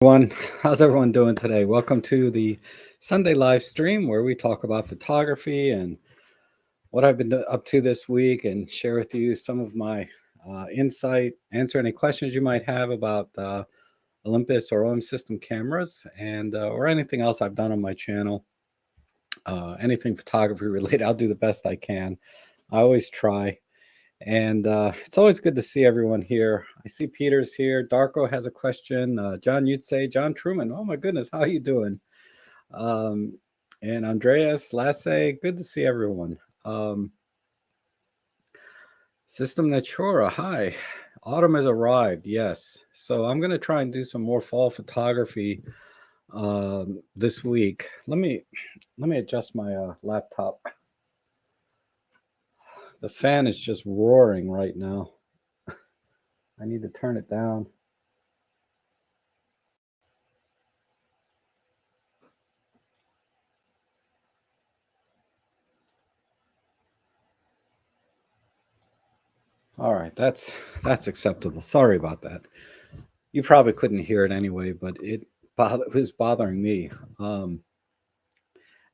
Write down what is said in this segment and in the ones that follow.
Everyone, how's everyone doing today? Welcome to the Sunday live stream where we talk about photography and what I've been up to this week and share with you some of my insight, answer any questions you might have about Olympus or OM system cameras and or anything else I've done on my channel. Anything photography related, I'll do the best I can. I always try. And it's always good to see everyone here. I see Peter's here. Darko has a question. John, you'd say John Truman. Oh my goodness, how are you doing? Um, and Andreas Lasse, good to see everyone. System Natura, hi. Autumn has arrived, yes. So I'm going to try and do some more fall photography this week. Let me adjust my laptop. The fan is just roaring right now. I need to turn it down. All right, that's acceptable. Sorry about that. You probably couldn't hear it anyway, but it was bothering me.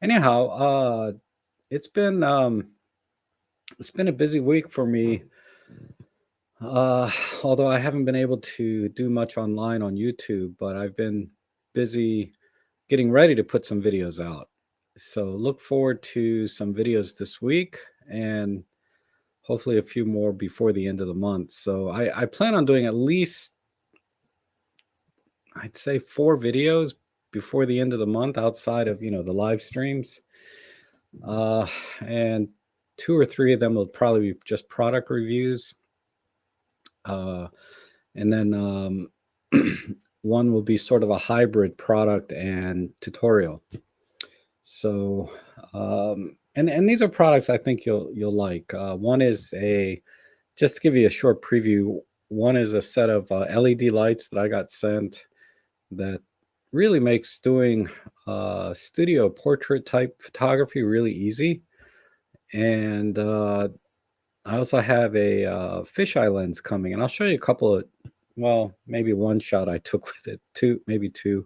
Anyhow, it's been a busy week for me. Although I haven't been able to do much online on YouTube, but I've been busy getting ready to put some videos out. So look forward to some videos this week and hopefully a few more before the end of the month. So I plan on doing at least, I'd say 4 videos before the end of the month outside of, the live streams. And 2 or 3 of them will probably be just product reviews. And then one will be sort of a hybrid product and tutorial. So, and these are products I think you'll like. One is just to give you a short preview, one is a set of LED lights that I got sent that really makes doing studio portrait type photography really easy. And I also have a fisheye lens coming, and I'll show you a couple of, well, maybe one shot I took with it, maybe two.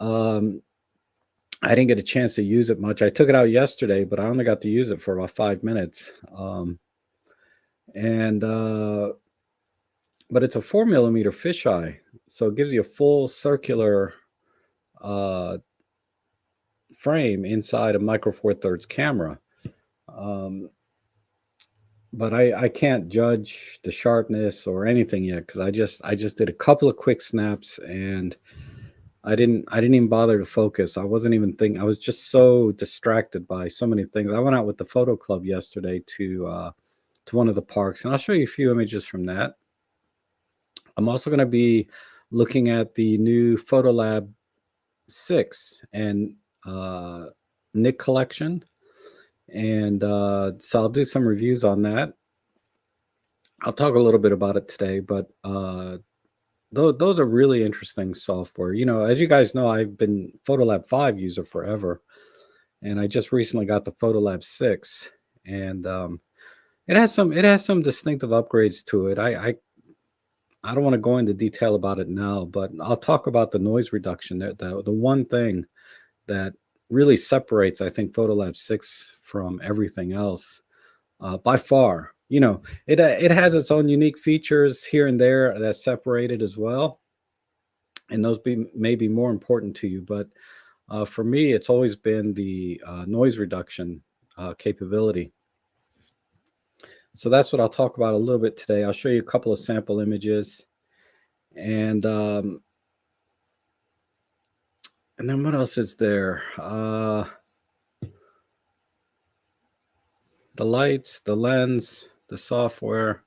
I didn't get a chance to use it much. I took it out yesterday, but I only got to use it for about 5 minutes. But it's a 4mm fisheye, so it gives you a full circular frame inside a micro four thirds camera. But I can't judge the sharpness or anything yet because I just did a couple of quick snaps and I didn't even bother to focus. I wasn't even thinking. I was just so distracted by so many things. I went out with the photo club yesterday to one of the parks, and I'll show you a few images from that. I'm also going to be looking at the new Photolab 6 and Nick collection, and so I'll do some reviews on that. I'll talk a little bit about it today, but those are really interesting software. As you guys know, I've been Photolab 5 user forever, and I just recently got the Photolab 6, and it has some distinctive upgrades to it. I don't want to go into detail about it now, but I'll talk about the noise reduction. The one thing that really separates, I think, Photolab 6 from everything else by far. It has its own unique features here and there that separate it as well, and those may be more important to you. But for me, it's always been the noise reduction capability. So that's what I'll talk about a little bit today. I'll show you a couple of sample images, and then what else is there? The lights, the lens, the software.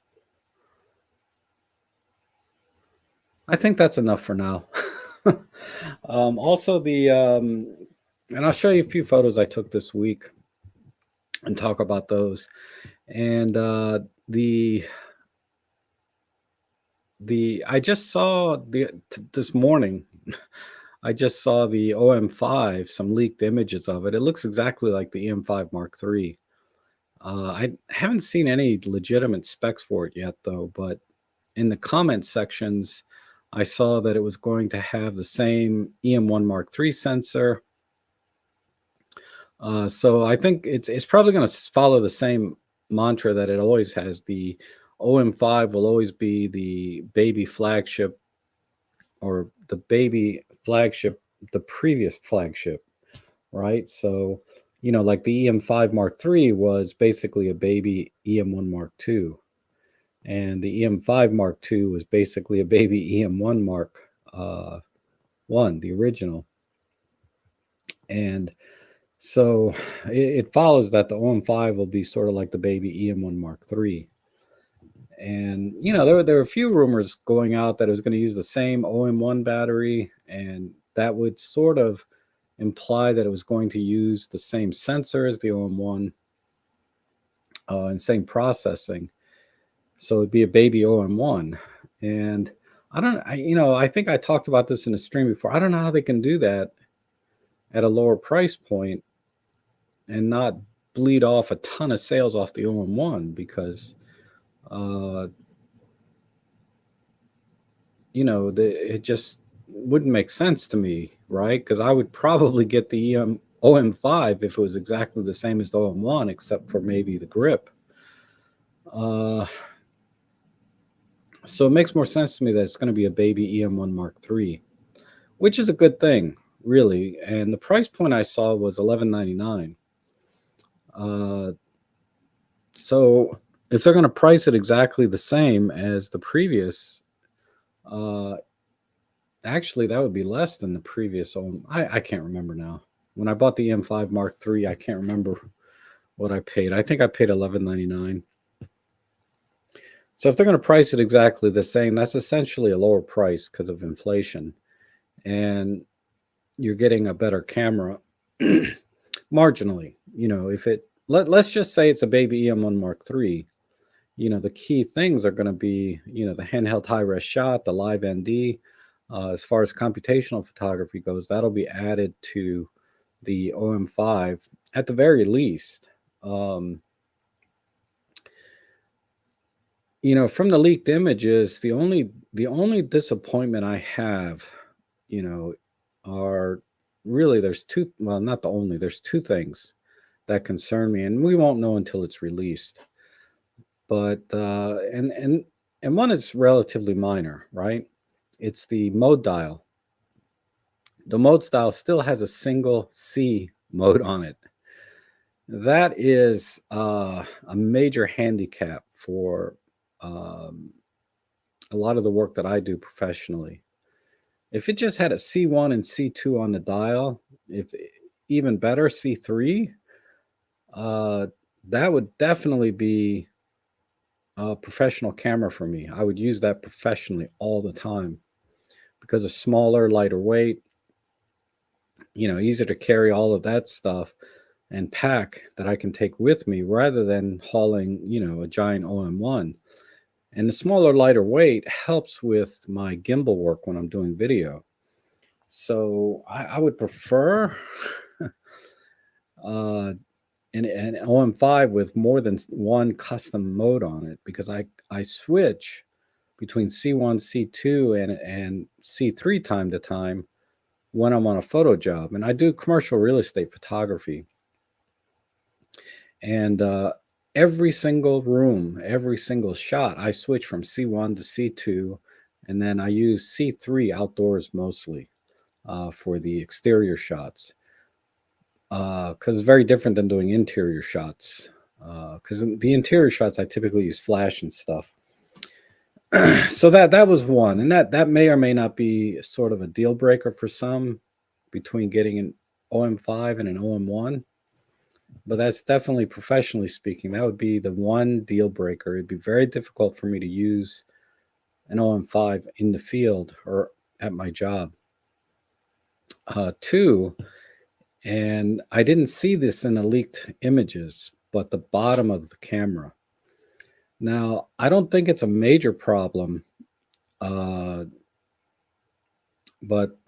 I think that's enough for now. Also and I'll show you a few photos I took this week and talk about those. And I just saw this morning, I just saw the OM5, some leaked images of it. It looks exactly like the EM5 Mark III. I haven't seen any legitimate specs for it yet, though, but in the comment sections, I saw that it was going to have the same EM1 Mark III sensor. So I think it's probably going to follow the same mantra that it always has. The OM5 will always be the baby flagship, or the baby flagship, the previous flagship, right? So, like the EM5 Mark III was basically a baby EM1 Mark II. And the EM5 Mark II was basically a baby EM1 Mark 1, the original. And so it follows that the OM5 will be sort of like the baby EM1 Mark III. And, there were a few rumors going out that it was going to use the same OM1 battery, and that would sort of imply that it was going to use the same sensor as the OM1 and same processing. So it'd be a baby OM1. And I think I talked about this in a stream before. I don't know how they can do that at a lower price point and not bleed off a ton of sales off the OM1, because it just wouldn't make sense to me, right? Because I would probably get the OM5 if it was exactly the same as the OM1, except for maybe the grip. So it makes more sense to me that it's going to be a baby EM1 Mark III, which is a good thing, really. And the price point I saw was $11.99. So if they're going to price it exactly the same as the previous, actually that would be less than the previous. I can't remember now. When I bought the M5 Mark III, I can't remember what I paid. I think I paid $11.99. So if they're going to price it exactly the same, that's essentially a lower price because of inflation. And you're getting a better camera marginally. Let's just say it's a baby EM1 Mark III. The key things are going to be, the handheld high-res shot, the live ND. As far as computational photography goes, that'll be added to the OM5 at the very least. From the leaked images, the only disappointment I have, are really there's two. Well, not the only. There's two things that concern me, and we won't know until it's released. But and one is relatively minor, right? It's the mode dial. The mode dial still has a single C mode on it. That is a major handicap for a lot of the work that I do professionally. If it just had a C1 and C2 on the dial, if even better, C3, that would definitely be a professional camera for me. I would use that professionally all the time because it's smaller, lighter weight, easier to carry all of that stuff and pack that I can take with me rather than hauling, a giant OM1. And the smaller, lighter weight helps with my gimbal work when I'm doing video. So I would prefer an OM5 with more than one custom mode on it, because I switch between C1, C2, and C3 time to time when I'm on a photo job. And I do commercial real estate photography. And every single room, every single shot, I switch from C1 to C2, and then I use C3 outdoors mostly for the exterior shots, because it's very different than doing interior shots. Because the interior shots, I typically use flash and stuff. So that was one, and that may or may not be sort of a deal breaker for some between getting an OM5 and an OM1. But that's definitely, professionally speaking, that would be the one deal breaker. It'd be very difficult for me to use an OM5 in the field or at my job. Two, and I didn't see this in the leaked images, but the bottom of the camera. Now, I don't think it's a major problem, but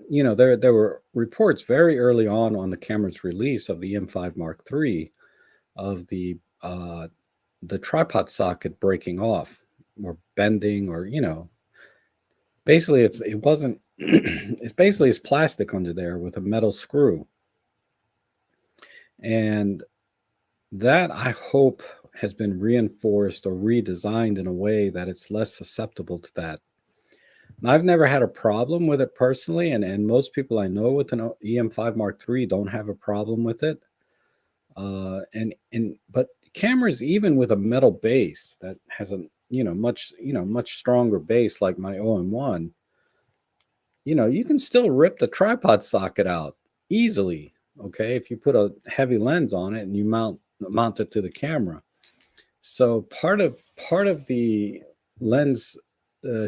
there were reports very early on the camera's release of the M5 Mark III of the tripod socket breaking off or bending, or basically it wasn't it's basically it's plastic under there with a metal screw. And that, I hope, has been reinforced or redesigned in a way that it's less susceptible to that. Now, I've never had a problem with it personally, and most people I know with an EM5 Mark III don't have a problem with it. But cameras, even with a metal base that has a much stronger base like my OM1, you can still rip the tripod socket out easily. Okay, if you put a heavy lens on it and you mount it to the camera. So part of the lens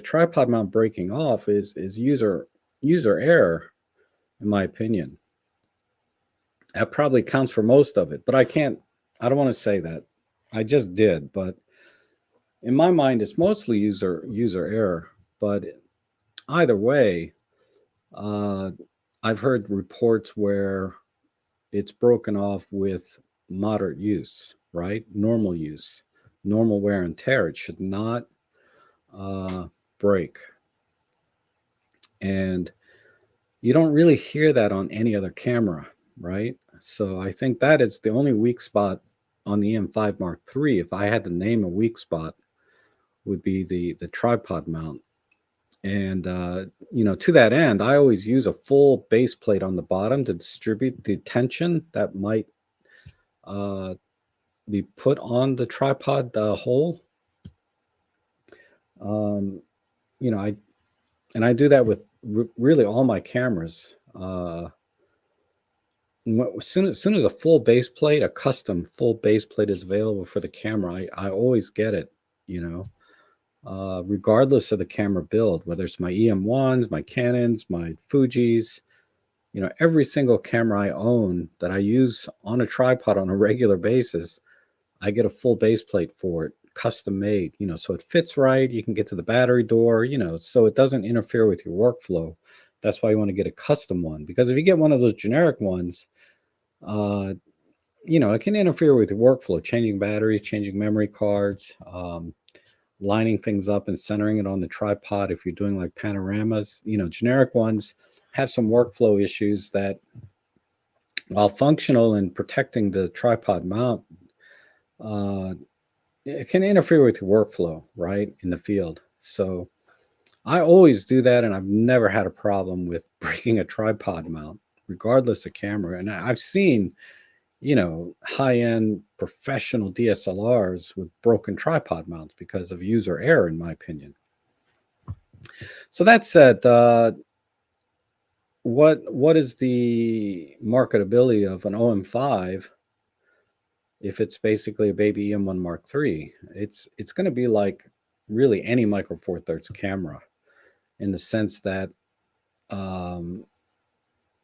tripod mount breaking off is user error, in my opinion. That probably counts for most of it, but I don't want to say that. I just did, but in my mind, it's mostly user error. But either way, I've heard reports where it's broken off with moderate use, right? Normal use, normal wear and tear. It should not break. And you don't really hear that on any other camera, right? So I think that is the only weak spot on the M5 Mark III. If I had to name a weak spot, would be the tripod mount. And to that end, I always use a full base plate on the bottom to distribute the tension that might be put on the tripod hole. I do that with really all my cameras. As soon as a full base plate, a custom full base plate is available for the camera, I always get it, regardless of the camera build, whether it's my EM1s, my Canons, my Fujis, every single camera I own that I use on a tripod on a regular basis, I get a full base plate for it, custom made, so it fits right. You can get to the battery door, so it doesn't interfere with your workflow. That's why you want to get a custom one, because if you get one of those generic ones, it can interfere with your workflow, changing batteries, changing memory cards, lining things up and centering it on the tripod. If you're doing like panoramas, generic ones have some workflow issues that, while functional in protecting the tripod mount, it can interfere with your workflow, right, in the field. So I always do that, and I've never had a problem with breaking a tripod mount, regardless of camera. And I've seen, high-end professional DSLRs with broken tripod mounts because of user error, in my opinion. So that said, what is the marketability of an OM5 if it's basically a baby EM1 Mark III? It's going to be like really any Micro Four Thirds camera, in the sense that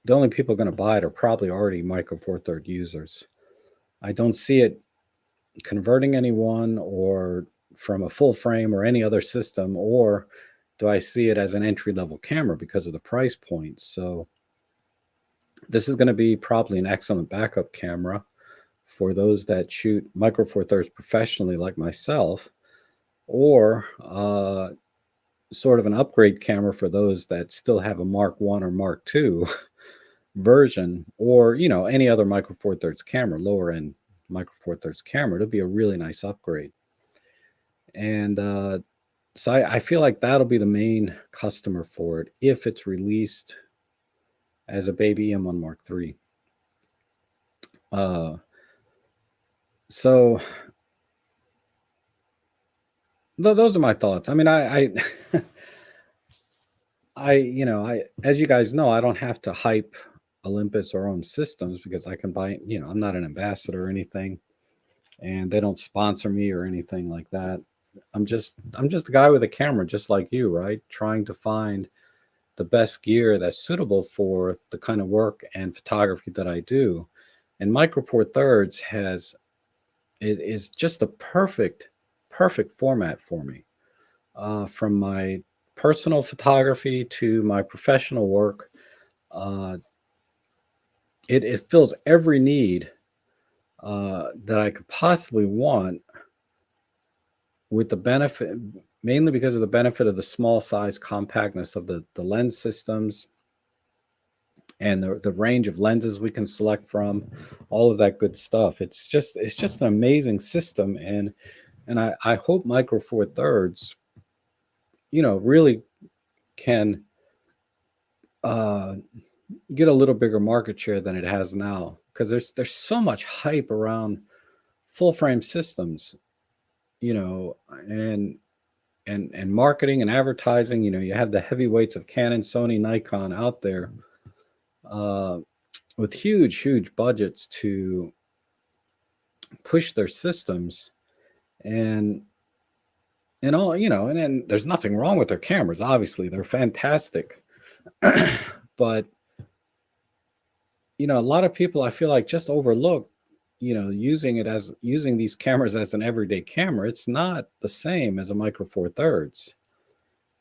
the only people going to buy it are probably already Micro Four Thirds users. I don't see it converting anyone or from a full frame or any other system, or do I see it as an entry-level camera because of the price point? So this is going to be probably an excellent backup camera for those that shoot Micro Four Thirds professionally like myself, or sort of an upgrade camera for those that still have a Mark I or Mark II version, or any other Micro Four Thirds camera, lower end Micro Four Thirds camera. It'll be a really nice upgrade. And so I feel like that'll be the main customer for it if it's released as a baby EM1 Mark III. So those are my thoughts. I mean, I as you guys know, I don't have to hype Olympus or OM Systems because I can buy, I'm not an ambassador or anything, and they don't sponsor me or anything like that. I'm just a guy with a camera, just like you, right? Trying to find the best gear that's suitable for the kind of work and photography that I do. And Micro Four Thirds is just a perfect format for me, from my personal photography to my professional work. It fills every need that I could possibly want, with the benefit, mainly because of the benefit of the small size compactness of the lens systems and the range of lenses we can select from, all of that good stuff. It's just an amazing system, and I hope Micro Four Thirds, really can get a little bigger market share than it has now, because there's so much hype around full frame systems, and marketing and advertising. You have the heavyweights of Canon, Sony, Nikon out there with huge budgets to push their systems, and all, and then there's nothing wrong with their cameras. Obviously, they're fantastic, but a lot of people, I feel like, just overlook, using these cameras as an everyday camera. It's not the same as a Micro Four Thirds.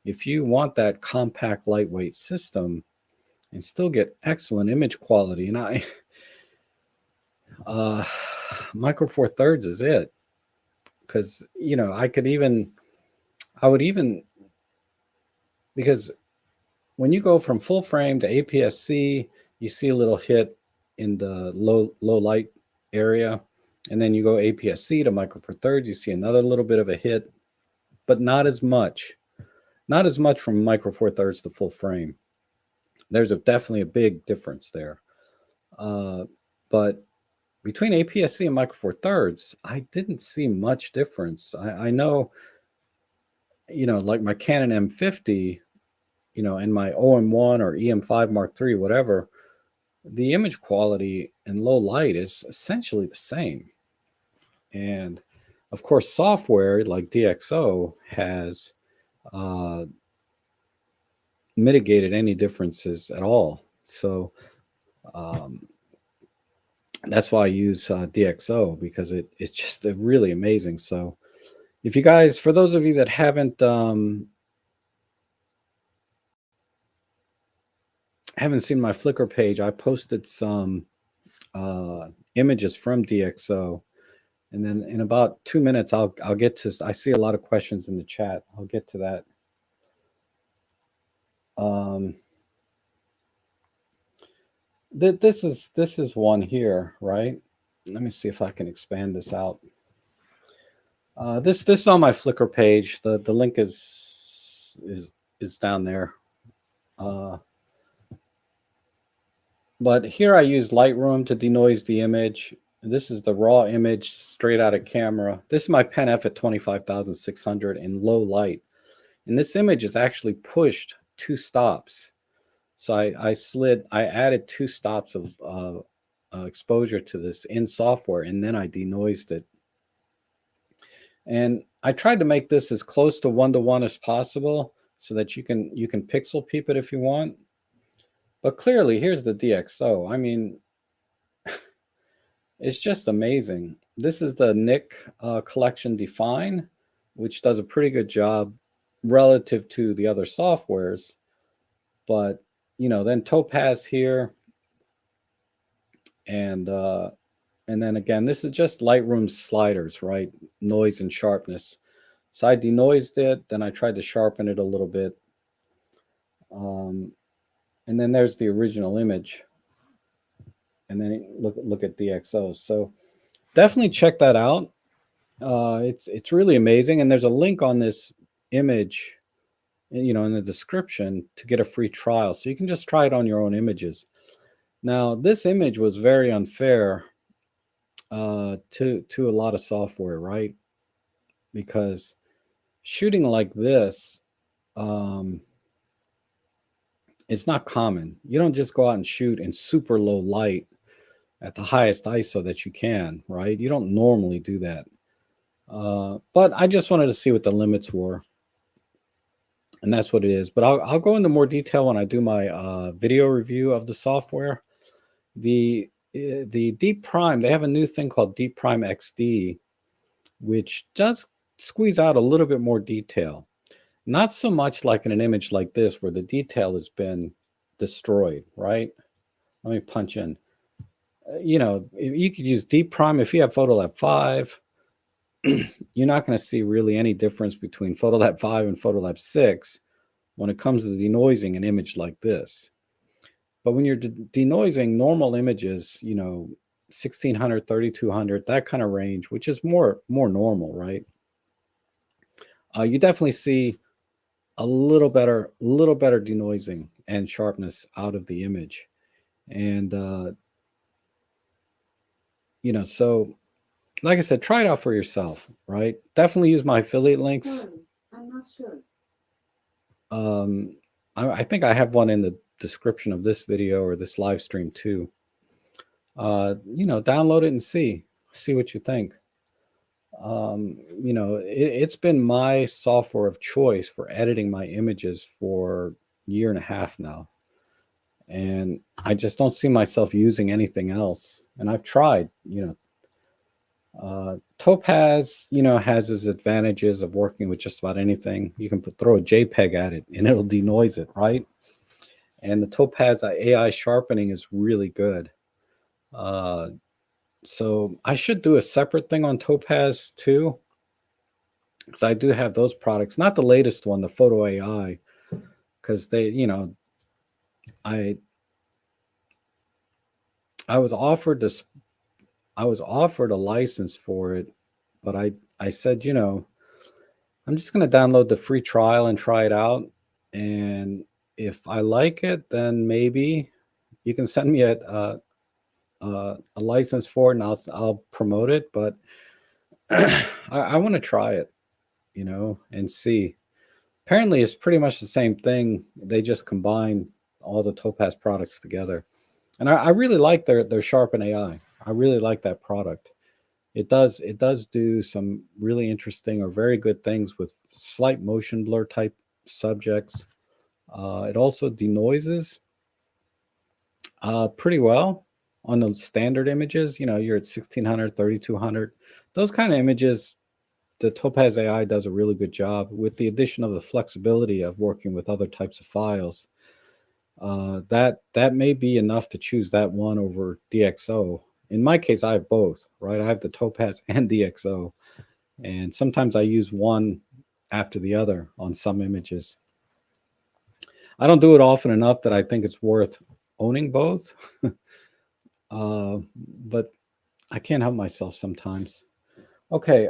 If you want that compact, lightweight system and still get excellent image quality, and Micro Four Thirds is it, because I would even, because when you go from full frame to APS-C, you see a little hit in the low light area, and then you go APS-C to Micro Four Thirds, you see another little bit of a hit, but not as much from Micro Four Thirds to full frame. There's definitely a big difference there, but between APS-C and Micro Four Thirds, I didn't see much difference. I know, like my Canon M50, and my OM1 or EM5 Mark III, whatever, the image quality in low light is essentially the same. And of course, software like DxO has mitigated any differences at all. So that's why I use DxO, because it's just really amazing. So if you guys, for those of you that haven't seen my Flickr page, I posted some images from DxO, and then in about 2 minutes I'll get to, I see a lot of questions in the chat. I'll get to that. This is one here, right? Let me see if I can expand this out. This is on my Flickr page. The link is down there. But here I use Lightroom to denoise the image. This is the raw image straight out of camera. This is my Pen F at 25,600 in low light. And this image is actually pushed 2 stops. So I added 2 stops of exposure to this in software, and then I denoised it. And I tried to make this as close to 1-to-1 as possible, so that you can pixel peep it if you want. But clearly, here's the DxO. I mean, it's just amazing. This is the Nick collection Define, which does a pretty good job relative to the other softwares. But then Topaz here, and then again, this is just Lightroom sliders, right? Noise and sharpness. So I denoised it, then I tried to sharpen it a little bit. And then there's the original image. And then look at DxO. So definitely check that out. It's really amazing. And there's a link on this image, in the description, to get a free trial. So you can just try it on your own images. Now, this image was very unfair to a lot of software, right? Because shooting like this, it's not common. You don't just go out and shoot in super low light at the highest ISO that you can, right? You don't normally do that. But I just wanted to see what the limits were, and that's what it is. But I'll go into more detail when I do my video review of the software. The Deep Prime, they have a new thing called Deep Prime XD, which does squeeze out a little bit more detail. Not so much like in an image like this, where the detail has been destroyed, right? Let me punch in. You could use Deep Prime if you have PhotoLab 5. you're not going to see really any difference between Photolab 5 and Photolab 6 when it comes to denoising an image like this. But when you're denoising normal images, 1600, 3200, that kind of range, which is more normal, right? You definitely see a little better denoising and sharpness out of the image. And so like I said, try it out for yourself, right? Definitely use my affiliate links. I'm not sure. I think I have one in the description of this video or this live stream too. Download it and see what you think. It's been my software of choice for editing my images for a year and a half now. And I just don't see myself using anything else. And I've tried, Topaz, has its advantages of working with just about anything. You can throw a JPEG at it and it'll denoise it, right? And the Topaz AI sharpening is really good. So I should do a separate thing on Topaz too, because I do have those products. Not the latest one, the Photo AI, because I was offered this. I was offered a license for it, but I said, I'm just going to download the free trial and try it out. And if I like it, then maybe you can send me a license for it and I'll promote it. But I want to try it, and see. Apparently, it's pretty much the same thing. They just combine all the Topaz products together. And I really like their Sharpen AI. I really like that product. It does do some really interesting or very good things with slight motion blur type subjects. It also denoises pretty well on the standard images. You're at 1600, 3200. Those kind of images, the Topaz AI does a really good job with the addition of the flexibility of working with other types of files. That may be enough to choose that one over DxO. In my case, I have both, right? I have the Topaz and DxO, and sometimes I use one after the other on some images. I don't do it often enough that I think it's worth owning both, but I can't help myself sometimes. Okay,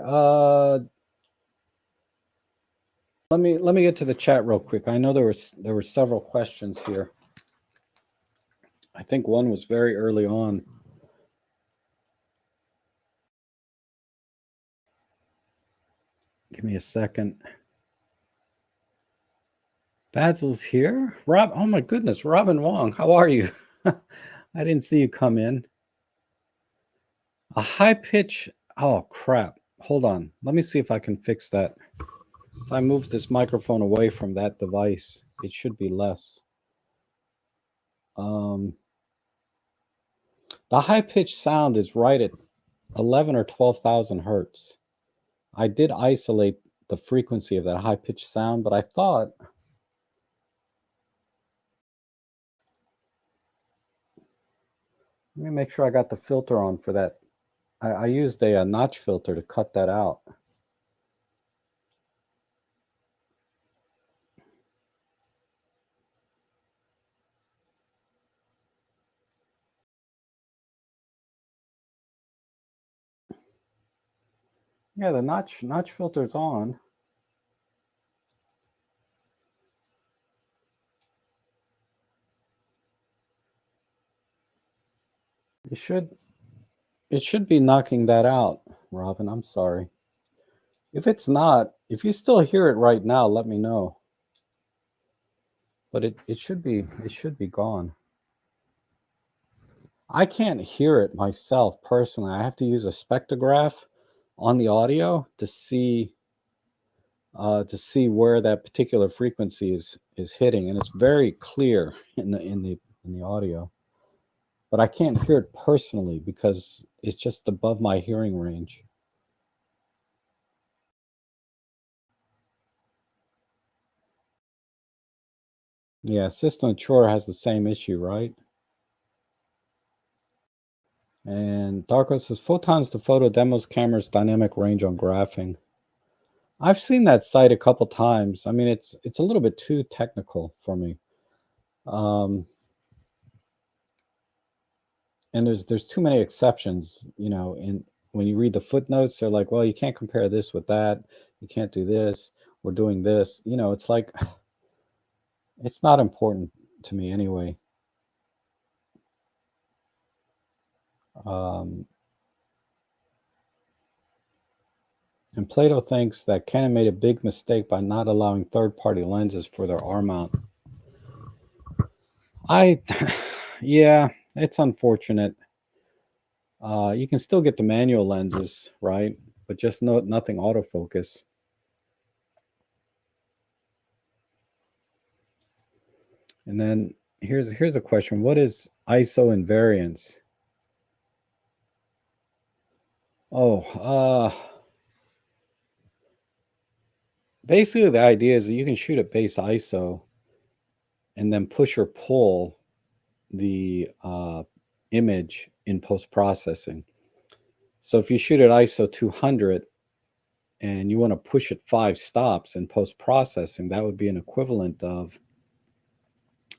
let me get to the chat real quick. I know there were several questions here. I think one was very early on. Give me a second. Basil's here. Rob, oh my goodness, Robin Wong, how are you? I didn't see you come in. A high pitch. Oh crap. Hold on. Let me see if I can fix that. If I move this microphone away from that device, it should be less. The high pitch sound is right at 11 or 12,000 hertz. I did isolate the frequency of that high pitched sound, but I thought, let me make sure I got the filter on for that. I used a notch filter to cut that out. Yeah, the notch filter's on. It should be knocking that out, Robin. I'm sorry. If it's not, if you still hear it right now, let me know. But it should be gone. I can't hear it myself personally. I have to use a spectrograph on the audio to see where that particular frequency is hitting, and it's very clear in the audio. But I can't hear it personally because it's just above my hearing range. Yeah, System Mature has the same issue, right? And Darko says, photons to photo demos cameras dynamic range on graphing. I've seen that site a couple times. I mean, it's a little bit too technical for me. And there's too many exceptions, you know, and when you read the footnotes, they're like, well, you can't compare this with that. You can't do this. We're doing this. You know, it's like, it's not important to me anyway. And Plato thinks that Canon made a big mistake by not allowing third-party lenses for their R mount. Yeah, it's unfortunate. You can still get the manual lenses, right? But just nothing autofocus. And then here's a question: what is ISO invariance? Oh, basically the idea is that you can shoot at base ISO and then push or pull the image in post-processing. So if you shoot at ISO 200 and you want to push it 5 stops in post-processing, that would be an equivalent of,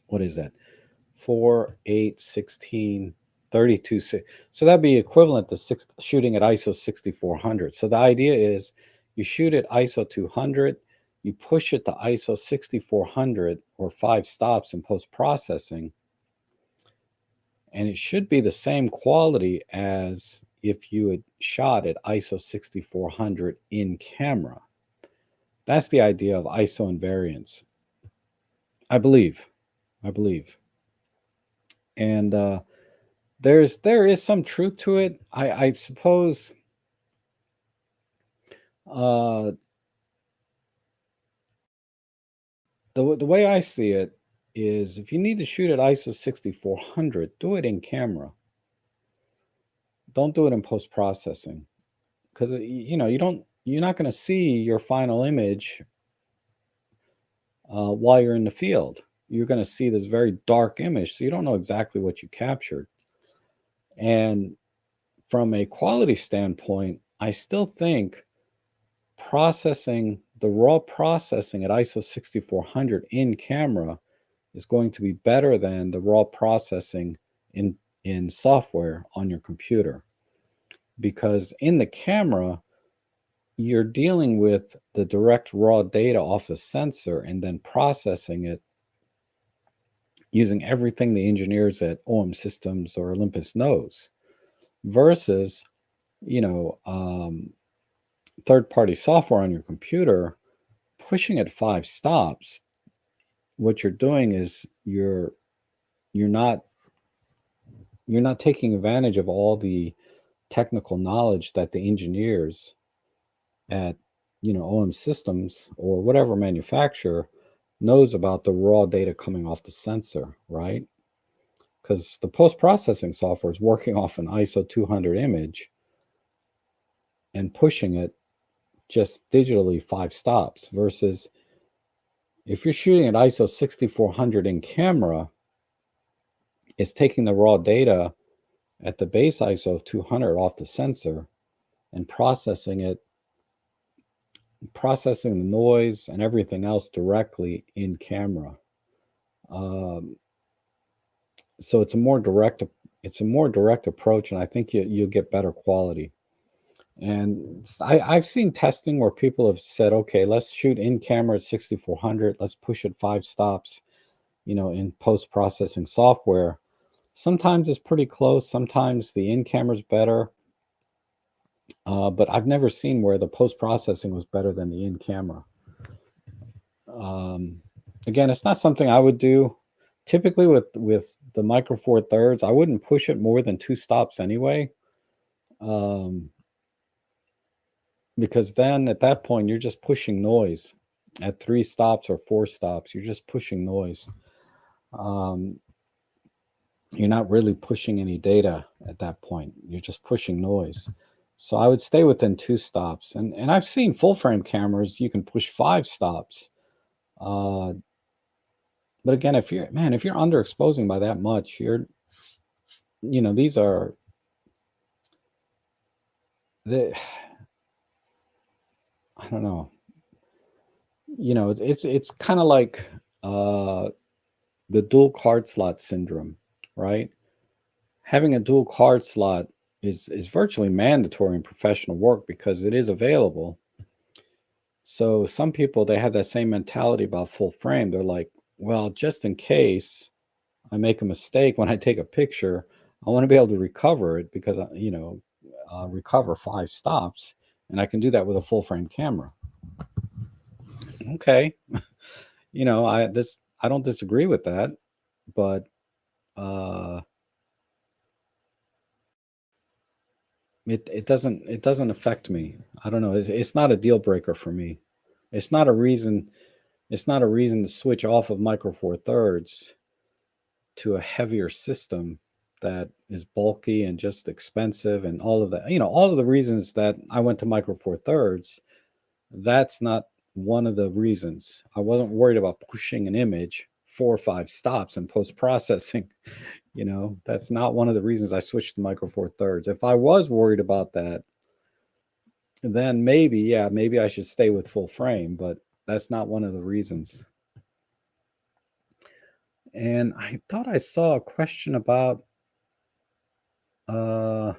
what is that? 4, 8, 16, 32. So that'd be equivalent to shooting at ISO 6400. So the idea is you shoot at ISO 200, you push it to ISO 6400 or 5 stops in post-processing, and it should be the same quality as if you had shot at ISO 6400 in camera. That's the idea of ISO invariance. I believe. And there is some truth to it. I suppose the way I see it is, if you need to shoot at ISO 6400, do it in camera. Don't do it in post processing, because you know you're not going to see your final image while you're in the field. You're going to see this very dark image, so you don't know exactly what you captured. And from a quality standpoint, I still think the raw processing at ISO 6400 in camera is going to be better than the raw processing in software on your computer. Because in the camera, you're dealing with the direct raw data off the sensor and then processing it using everything the engineers at OM Systems or Olympus knows, versus, you know, third-party software on your computer, pushing at 5 stops. What you're doing is you're not taking advantage of all the technical knowledge that the engineers at, you know, OM Systems or whatever manufacturer knows about the raw data coming off the sensor, right? Because the post-processing software is working off an ISO 200 image and pushing it just digitally 5 stops, versus if you're shooting at ISO 6400 in camera, it's taking the raw data at the base ISO of 200 off the sensor and processing the noise and everything else directly in camera. So it's a more direct approach, and I think you'll get better quality. And I've seen testing where people have said, okay, let's shoot in camera at 6400, let's push it 5 stops, you know, in post-processing software. Sometimes it's pretty close, sometimes the in camera is better, but I've never seen where the post-processing was better than the in camera. Again, it's not something I would do. Typically with the Micro Four Thirds, I wouldn't push it more than 2 stops anyway, because then at that point you're just pushing noise. At 3 stops or 4 stops, you're just pushing noise. You're not really pushing any data at that point. You're just pushing noise. So I would stay within 2 stops. And I've seen full frame cameras, you can push 5 stops. But again, if you're underexposing by that much, these are the I don't know. It's kind of like uh, the dual card slot syndrome, right? Having a dual card slot is virtually mandatory in professional work because it is available. So some people, they have that same mentality about full frame. They're like, well, just in case I make a mistake when I take a picture, I want to be able to recover it because recover 5 stops, and I can do that with a full frame camera. Okay, I don't disagree with that, but uh, it doesn't affect me. I don't know. It's not a deal breaker for me. It's not a reason. It's not a reason to switch off of Micro Four Thirds to a heavier system that is bulky and just expensive and all of that. All of the reasons that I went to Micro Four Thirds. That's not one of the reasons. I wasn't worried about pushing an image 4 or 5 stops in post processing. That's not one of the reasons I switched to Micro Four Thirds. If I was worried about that, then maybe I should stay with full frame, but that's not one of the reasons. And I thought I saw a question about uh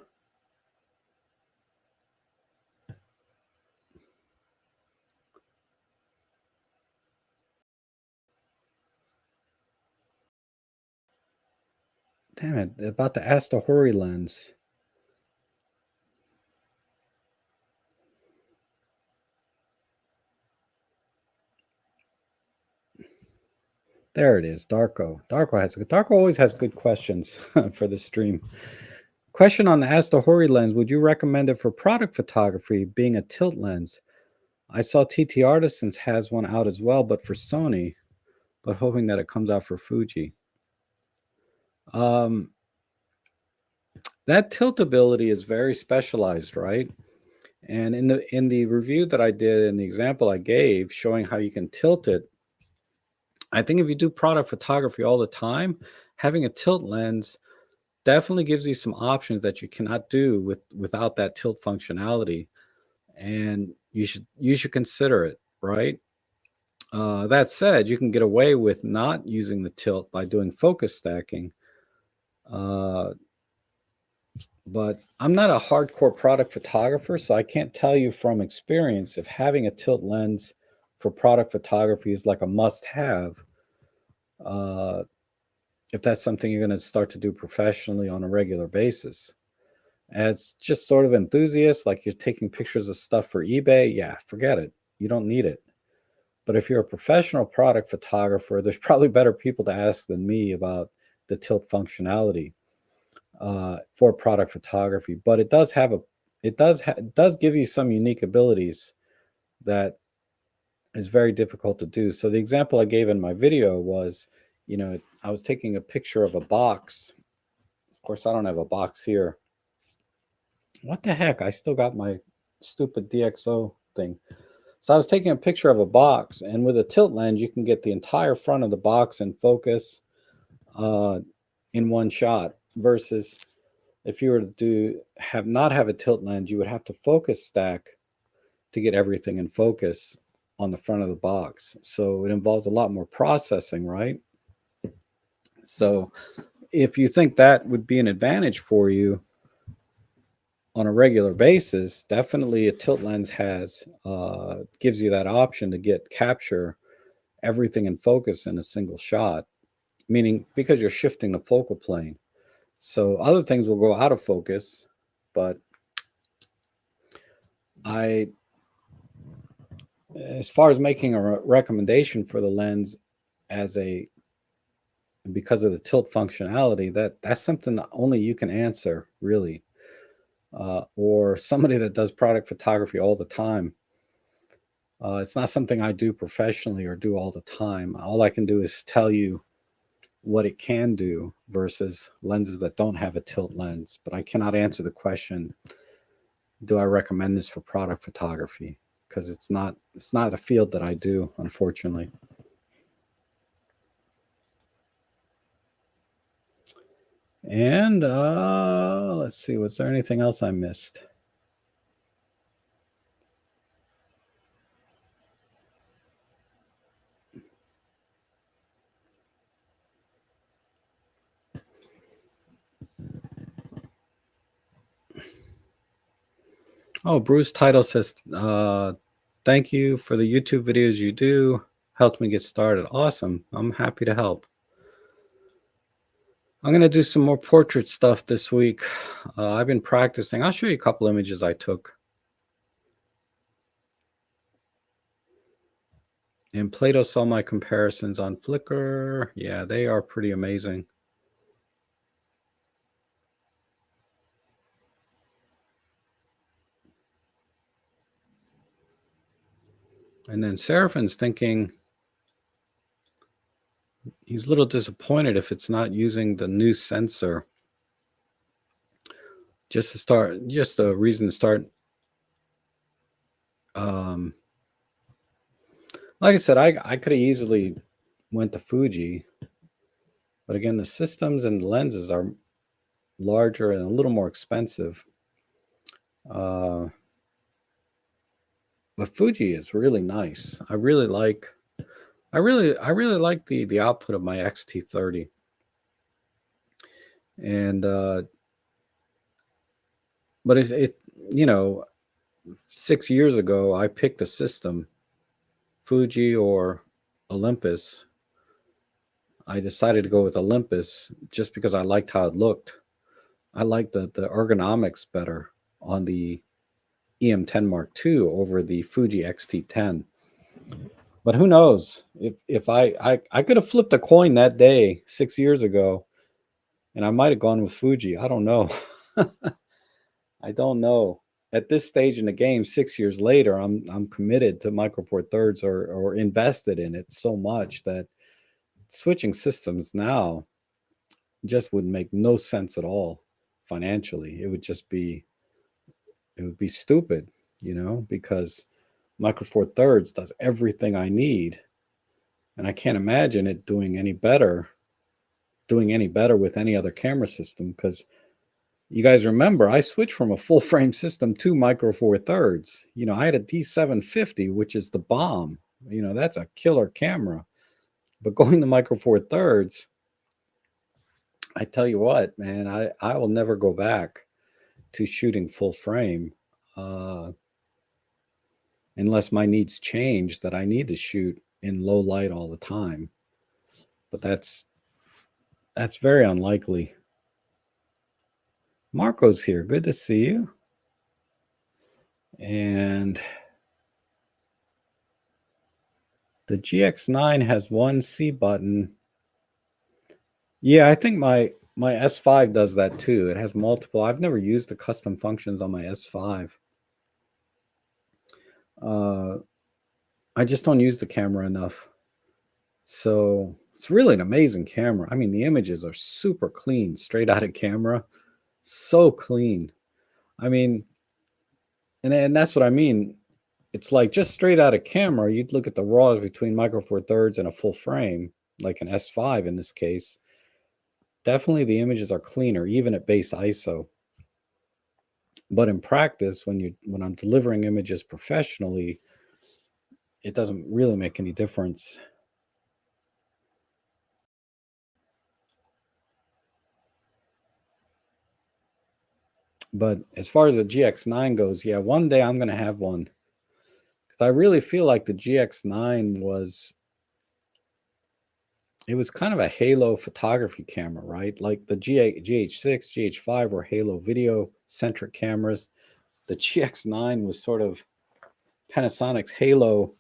damn it, about the Astahori lens. There it is, Darko. Darko always has good questions for the stream. Question on the Astahori lens: would you recommend it for product photography, being a tilt lens? I saw TT Artisans has one out as well, but for Sony, but hoping that it comes out for Fuji. Um, that tiltability is very specialized, right? And in the review that I did and the example I gave showing how you can tilt it, I think if you do product photography all the time, having a tilt lens definitely gives you some options that you cannot do without that tilt functionality, and you should consider it, right? That said, you can get away with not using the tilt by doing focus stacking. Uh, but I'm not a hardcore product photographer, so I can't tell you from experience if having a tilt lens for product photography is like a must have. Uh, if that's something you're going to start to do professionally on a regular basis. As just sort of enthusiasts, like you're taking pictures of stuff for eBay, yeah, forget it. You don't need it. But if you're a professional product photographer, there's probably better people to ask than me about the tilt functionality for product photography. But it does give you some unique abilities that is very difficult to do. So the example I gave in my video was, I was taking a picture of a box. Of course, I don't have a box here. What the heck? I still got my stupid DxO thing. So I was taking a picture of a box, and with a tilt lens, you can get the entire front of the box in focus uh, in one shot. Versus if you were to not have a tilt lens, you would have to focus stack to get everything in focus on the front of the box. So it involves a lot more processing, right? So if you think that would be an advantage for you on a regular basis, definitely a tilt lens gives you that option to capture everything in focus in a single shot, meaning because you're shifting the focal plane. So other things will go out of focus, but I, as far as making a recommendation for the lens as a because of the tilt functionality, that's something that only you can answer, really, or somebody that does product photography all the time. It's not something I do professionally or do all the time. All I can do is tell you what it can do versus lenses that don't have a tilt lens. But I cannot answer the question, do I recommend this for product photography? Because it's not a field that I do, unfortunately. And let's see, was there anything else I missed? Oh, Bruce Title says, thank you for the YouTube videos you do. Helped me get started. Awesome. I'm happy to help. I'm going to do some more portrait stuff this week. I've been practicing. I'll show you a couple images I took. And Plato saw my comparisons on Flickr. Yeah, they are pretty amazing. And then Seraphin's thinking he's a little disappointed if it's not using the new sensor. Just a reason to start. Like I said, I could have easily went to Fuji, but again, the systems and the lenses are larger and a little more expensive. But Fuji is really nice. I really like the output of my XT30. And but it 6 years ago I picked a system, Fuji or Olympus. I decided to go with Olympus just because I liked how it looked. I liked the ergonomics better on the EM10 Mark II over the Fuji XT10. But who knows? If I could have flipped a coin that day 6 years ago, and I might have gone with Fuji. I don't know. I don't know. At this stage in the game, 6 years later, I'm committed to Micro Four Thirds or invested in it so much that switching systems now just would make no sense at all financially. It would be stupid, because Micro Four Thirds does everything I need, and I can't imagine it doing any better with any other camera system. Because you guys remember, I switched from a full frame system to Micro Four Thirds. I had a D750, which is the bomb. That's a killer camera. But going to Micro Four Thirds, I tell you what, man, I will never go back to shooting full frame unless my needs change that I need to shoot in low light all the time. But that's very unlikely. Marco's here. Good to see you. And the GX9 has one C button. Yeah, I think my S5 does that too. It has multiple. I've never used the custom functions on my S5. I just don't use the camera enough. So it's really an amazing camera. I mean, the images are super clean, straight out of camera. So clean. I mean, and that's what I mean. It's like just straight out of camera, you'd look at the RAWs between Micro Four Thirds and a full frame, like an S5 in this case. Definitely the images are cleaner, even at base ISO. But in practice, when I'm delivering images professionally, it doesn't really make any difference. But as far as the GX9 goes, yeah, one day I'm going to have one. Because I really feel like the GX9 was kind of a halo photography camera, right? Like the GH6, GH5 were halo video centric cameras. The GX9 was sort of Panasonic's halo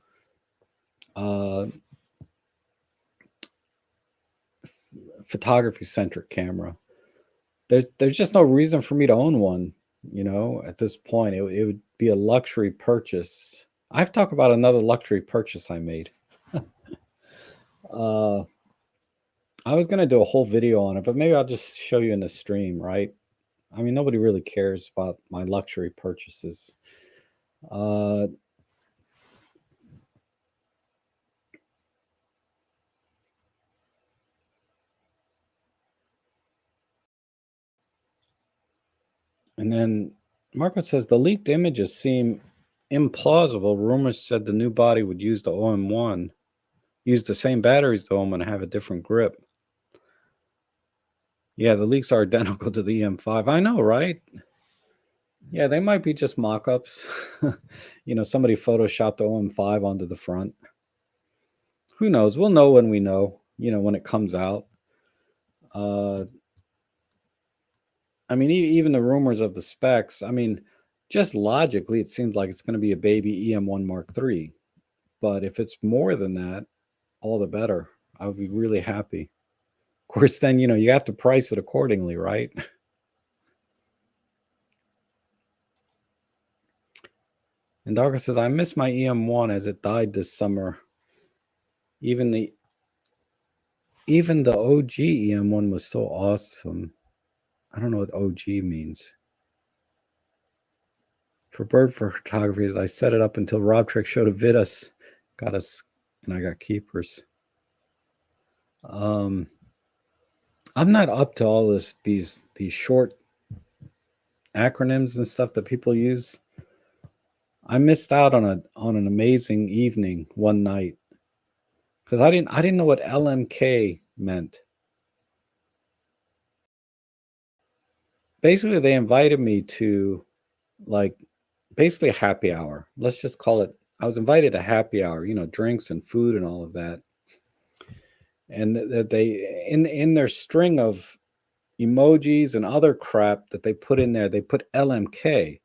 photography centric camera. There's just no reason for me to own one, at this point. It would be a luxury purchase. I've talked about another luxury purchase I made. I was going to do a whole video on it, but maybe I'll just show you in the stream, right? I mean, nobody really cares about my luxury purchases. And then Marco says the leaked images seem implausible. Rumors said the new body would use the OM1, use the same batteries though, and have a different grip. Yeah, the leaks are identical to the EM5. I know, right? Yeah, they might be just mock-ups. Somebody photoshopped the OM5 onto the front. Who knows? We'll know when we know, when it comes out. Uh, I mean, even the rumors of the specs, I mean, just logically, it seems like it's going to be a baby EM1 Mark III. But if it's more than that, all the better. I would be really happy. Of course, then, you have to price it accordingly, right? And Darko says, I miss my EM1 as it died this summer. Even the OG EM1 was so awesome. I don't know what OG means. For bird photography, as I set it up until Rob Trick showed a vid us, got us, and I got keepers. I'm not up to all these short acronyms and stuff that people use. I missed out on an amazing evening one night because I didn't know what LMK meant. Basically, they invited me to like basically a happy hour. Let's just call it. I was invited to happy hour, drinks and food and all of that. And that they in their string of emojis and other crap that they put in there, they put LMK.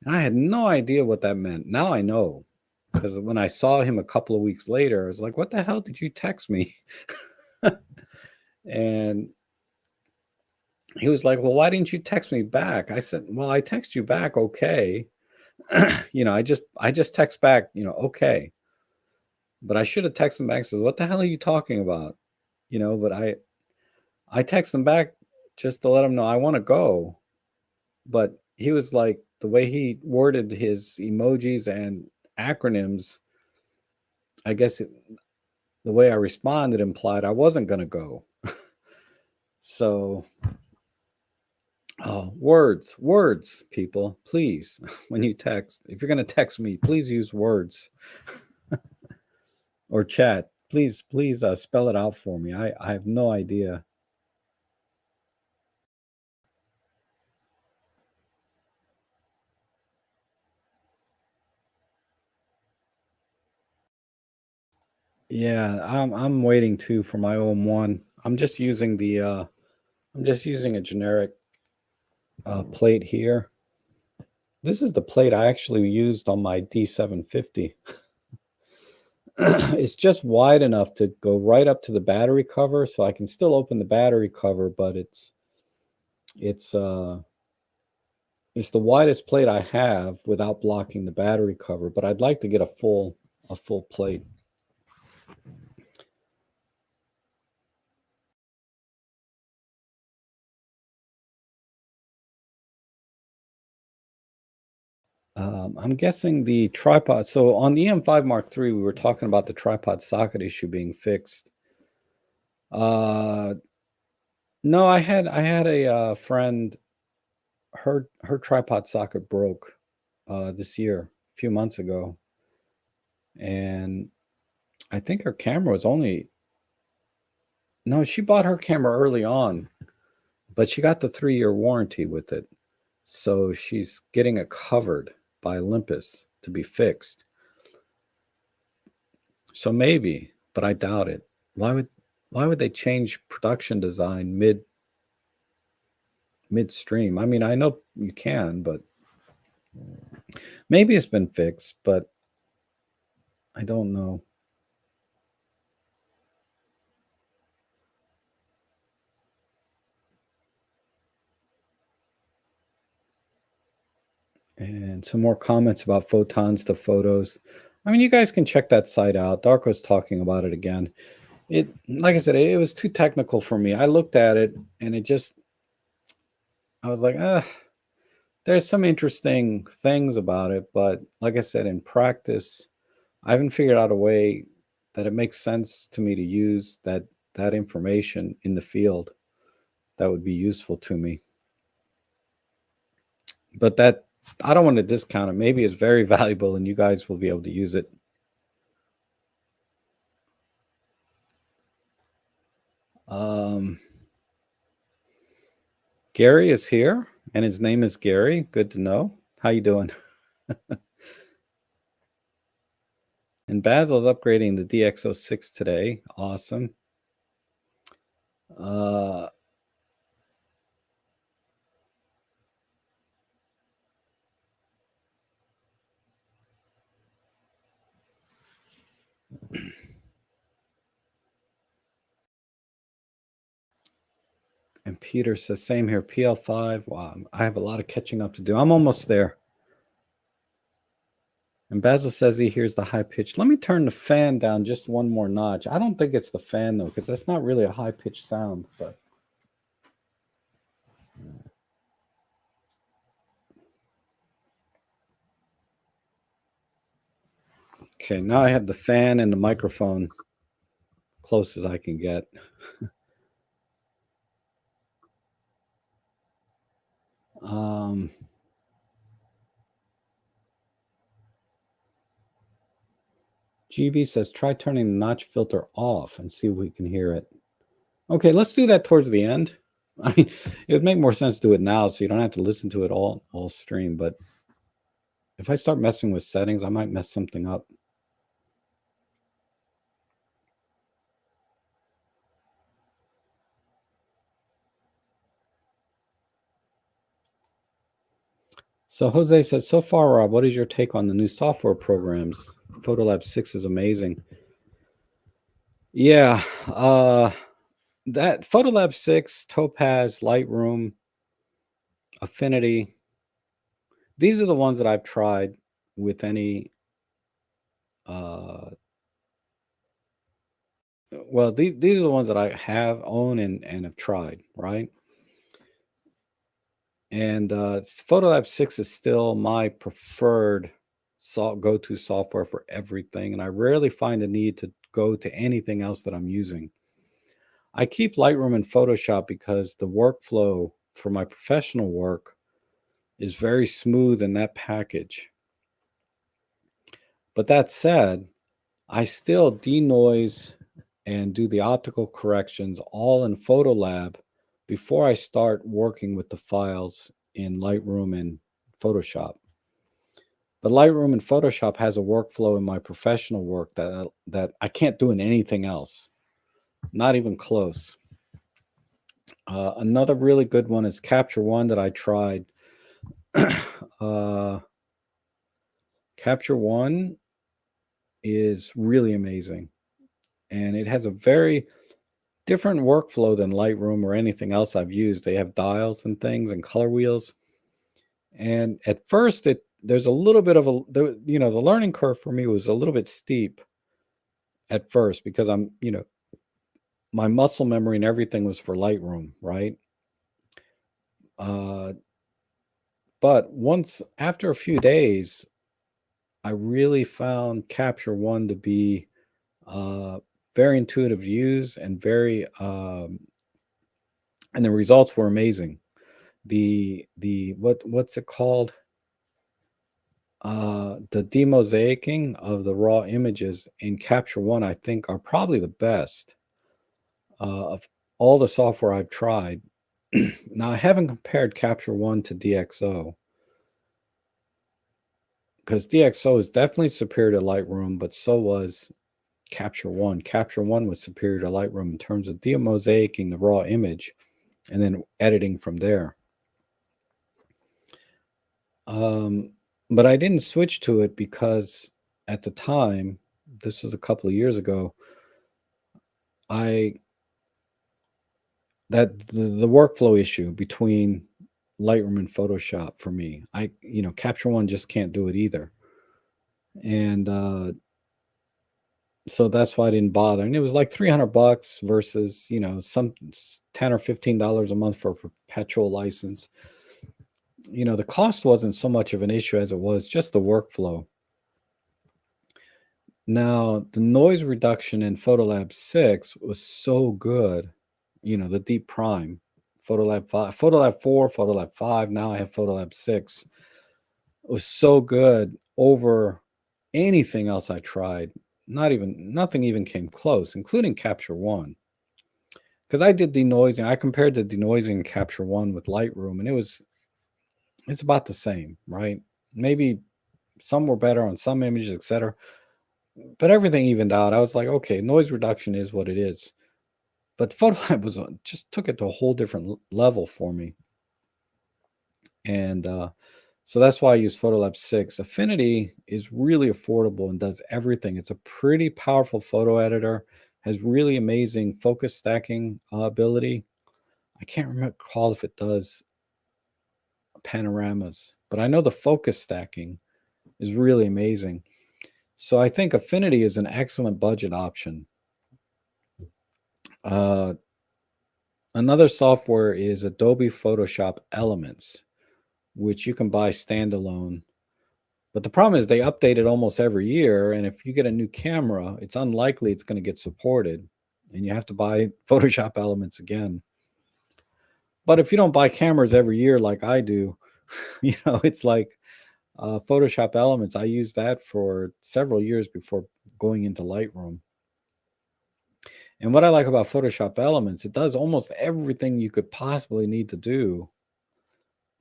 And I had no idea what that meant. Now I know. Because when I saw him a couple of weeks later, I was like, what the hell did you text me? And he was like, well, why didn't you text me back? I said, well, I text you back, okay. I just text back, okay. But I should have texted him back and says, what the hell are you talking about? But I text him back just to let him know I want to go. But he was like, the way he worded his emojis and acronyms, I guess the way I responded implied I wasn't going to go. So, words, people, please, when you text, if you're going to text me, please use words or chat. Please spell it out for me. I have no idea. Yeah, I'm waiting too for my OM1. I'm just using a generic plate here. This is the plate I actually used on my D750. It's just wide enough to go right up to the battery cover, so I can still open the battery cover, but it's the widest plate I have without blocking the battery cover. But I'd like to get a full plate. I'm guessing the tripod. So on the EM5 Mark III, we were talking about the tripod socket issue being fixed. No, I had a friend. Her tripod socket broke this year, a few months ago, and I think her camera was only. No, she bought her camera early on, but she got the 3-year warranty with it, so she's getting it covered by Olympus to be fixed. So maybe, but I doubt it. Why would they change production design midstream? I mean, I know you can, but maybe it's been fixed, but I don't know. And some more comments about photons to photos. I mean, you guys can check that site out. Darko's talking about it again. It, like I said, it was too technical for me. I looked at it and I was like, there's some interesting things about it, but like I said, in practice, I haven't figured out a way that it makes sense to me to use that information in the field that would be useful to me. But that I don't want to discount it. Maybe it's very valuable and you guys will be able to use it. Gary is here. And his name is Gary. Good to know. How you doing? And Basil's upgrading the DX06 today. Awesome. And Peter says, same here, PL5. Wow, I have a lot of catching up to do. I'm almost there. And Basil says he hears the high pitch. Let me turn the fan down just one more notch. I don't think it's the fan, though, because that's not really a high pitched sound. But okay, now I have the fan and the microphone close as I can get. GB says, try turning the notch filter off and see if we can hear it. Okay, let's do that towards the end. I mean, it would make more sense to do it now so you don't have to listen to it all stream. But if I start messing with settings, I might mess something up. So Jose says, so far, Rob, what is your take on the new software programs? Photolab 6 is amazing. Yeah, that Photolab 6, Topaz, Lightroom, Affinity, these are the ones that I've tried with any well, these are the ones that I have owned and have tried, right? And Photolab 6 is still my preferred go-to software for everything, and I rarely find a need to go to anything else that I'm using. I keep Lightroom and Photoshop because the workflow for my professional work is very smooth in that package. But that said, I still denoise and do the optical corrections all in Photolab before I start working with the files in Lightroom and Photoshop. But Lightroom and Photoshop has a workflow in my professional work that I can't do in anything else, not even close. Another really good one is Capture One that I tried. Capture One is really amazing, and it has a very different workflow than Lightroom or anything else I've used. They have dials and things and color wheels, and at first there's a little bit of the learning curve for me was a little bit steep at first because I'm my muscle memory and everything was for Lightroom, right? But once after a few days, I really found Capture One to be very intuitive to use and very and the results were amazing. The what's it called? The demosaicing of the raw images in Capture One, I think, are probably the best of all the software I've tried. Now, I haven't compared Capture One to DxO because DxO is definitely superior to Lightroom, but so was Capture One. Capture One was superior to Lightroom in terms of demosaicing the raw image and then editing from there. But I didn't switch to it because at the time, this was a couple of years ago, the workflow issue between Lightroom and Photoshop for me, Capture One just can't do it either. And so that's why I didn't bother. And it was like $300 versus, some $10 or $15 a month for a perpetual license. The cost wasn't so much of an issue as it was just the workflow. Now, the noise reduction in Photolab 6 was so good, the deep prime, Photolab 5, Photolab 4, Photolab 5, now I have Photolab 6. It was so good over anything else I tried. Nothing even came close, including Capture One. Because I did denoising. I compared the denoising in Capture One with Lightroom, and it was it's about the same, right? Maybe some were better on some images, etc. But everything evened out. I was like, okay, noise reduction is what it is. But Photolab was just took it to a whole different level for me. And so that's why I use Photolab 6. Affinity is really affordable and does everything. It's a pretty powerful photo editor, has really amazing focus stacking ability. I can't recall if it does panoramas, but I know the focus stacking is really amazing. So I think Affinity is an excellent budget option. Uh, Another software is Adobe Photoshop Elements, which you can buy standalone. But the problem is they update it almost every year. And if you get a new camera, it's unlikely it's going to get supported. And you have to buy Photoshop Elements again. But if you don't buy cameras every year like I do, it's like Photoshop Elements. I used that for several years before going into Lightroom. And what I like about Photoshop Elements, it does almost everything you could possibly need to do.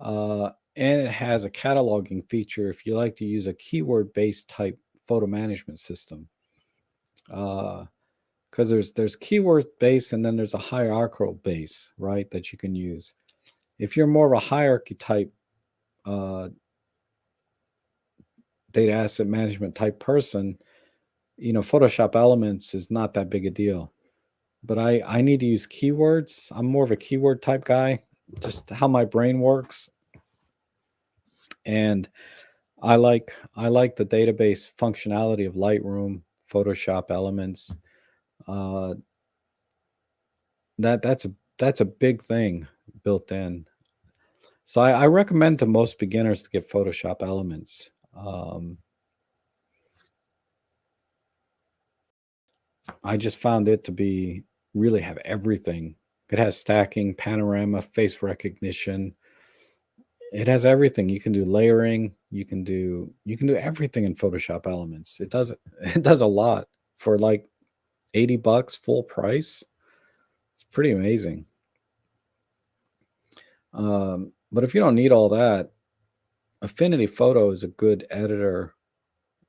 And it has a cataloging feature if you like to use a keyword-based type photo management system. Because there's keyword-based and then there's a hierarchical base, right, that you can use. If you're more of a hierarchy type data asset management type person, Photoshop Elements is not that big a deal. But I need to use keywords. I'm more of a keyword type guy, just how my brain works. And I like the database functionality of Lightroom, Photoshop Elements. Uh, that's a big thing built in. So I recommend to most beginners to get Photoshop Elements. I just found it to be really have everything. It has stacking, panorama, face recognition. It has everything. You can do layering. You can do everything in Photoshop Elements. It does it does a lot for like $80 full price. It's pretty amazing. But if you don't need all that, Affinity Photo is a good editor.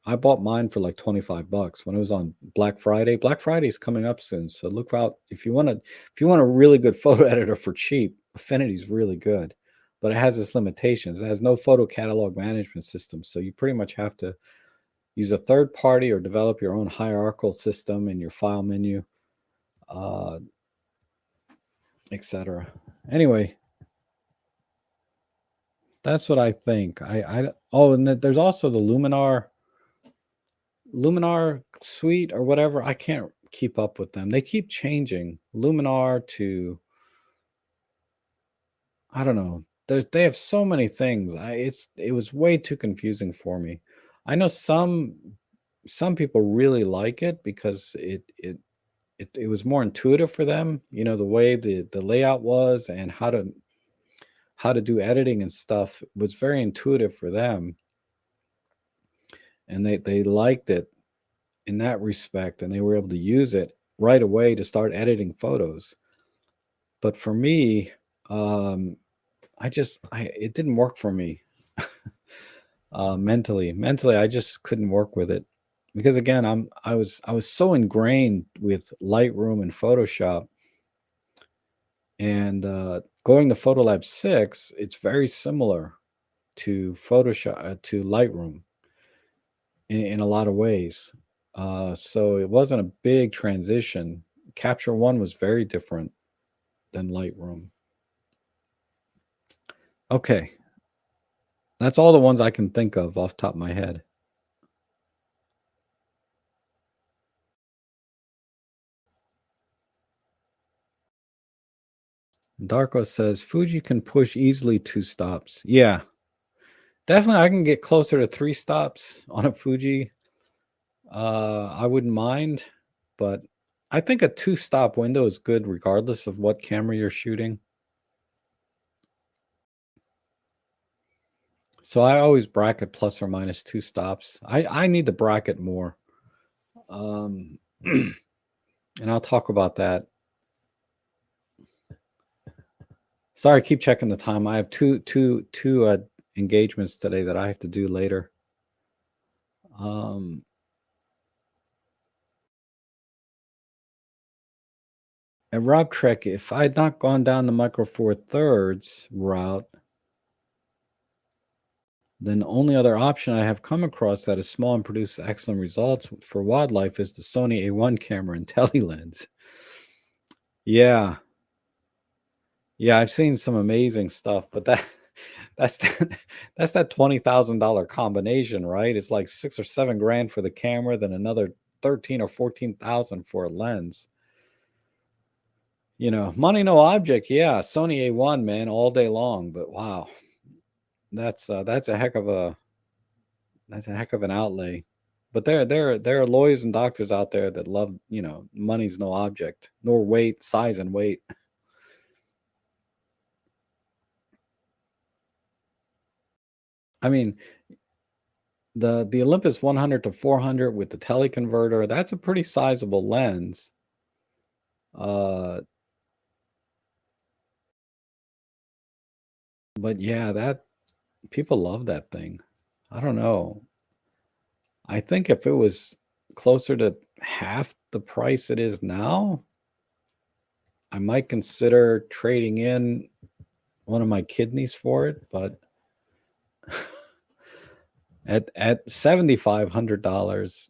I bought mine for like $25 when it was on Black Friday. Black Friday is coming up soon, so look out if you want a really good photo editor for cheap. Affinity is really good, but it has its limitations. It has no photo catalog management system, so you pretty much have to use a third party or develop your own hierarchical system in your file menu, etc. Anyway, that's what I think. And there's also the Luminar suite or whatever. I can't keep up with them. They keep changing Luminar to, I don't know. They have so many things. It was way too confusing for me. I know some people really like it because it was more intuitive for them. The way the layout was and how to do editing and stuff was very intuitive for them, and they liked it in that respect, and they were able to use it right away to start editing photos. But for me, it didn't work for me. Mentally, I just couldn't work with it because again, I was so ingrained with Lightroom and Photoshop, and going to Photolab 6, it's very similar to Photoshop to Lightroom in a lot of ways. So it wasn't a big transition. Capture One was very different than Lightroom. Okay, that's all the ones I can think of off the top of my head. Darko says Fuji can push easily 2 stops. Yeah, definitely. I can get closer to 3 stops on a Fuji. I wouldn't mind, but I think a 2-stop window is good regardless of what camera you're shooting. So I always bracket plus or minus 2 stops. I need to bracket more. And I'll talk about that. Sorry, keep checking the time. I have two engagements today that I have to do later. And Rob Trek, if I had not gone down the Micro Four Thirds route, then the only other option I have come across that is small and produces excellent results for wildlife is the Sony A1 camera and telelens. Yeah. Yeah, I've seen some amazing stuff, but that's that's that $20,000 combination, right? It's like 6 or 7 grand for the camera, then another 13 or 14,000 for a lens. Money no object. Yeah, Sony A1, man, all day long, but wow. That's a heck of an outlay. But there are lawyers and doctors out there that love, money's no object, nor weight, size and weight. I mean, the Olympus 100 to 400 with the teleconverter, that's a pretty sizable lens. But yeah, that people love that thing. I don't know. I think if it was closer to half the price it is now, I might consider trading in one of my kidneys for it, but at $7,500,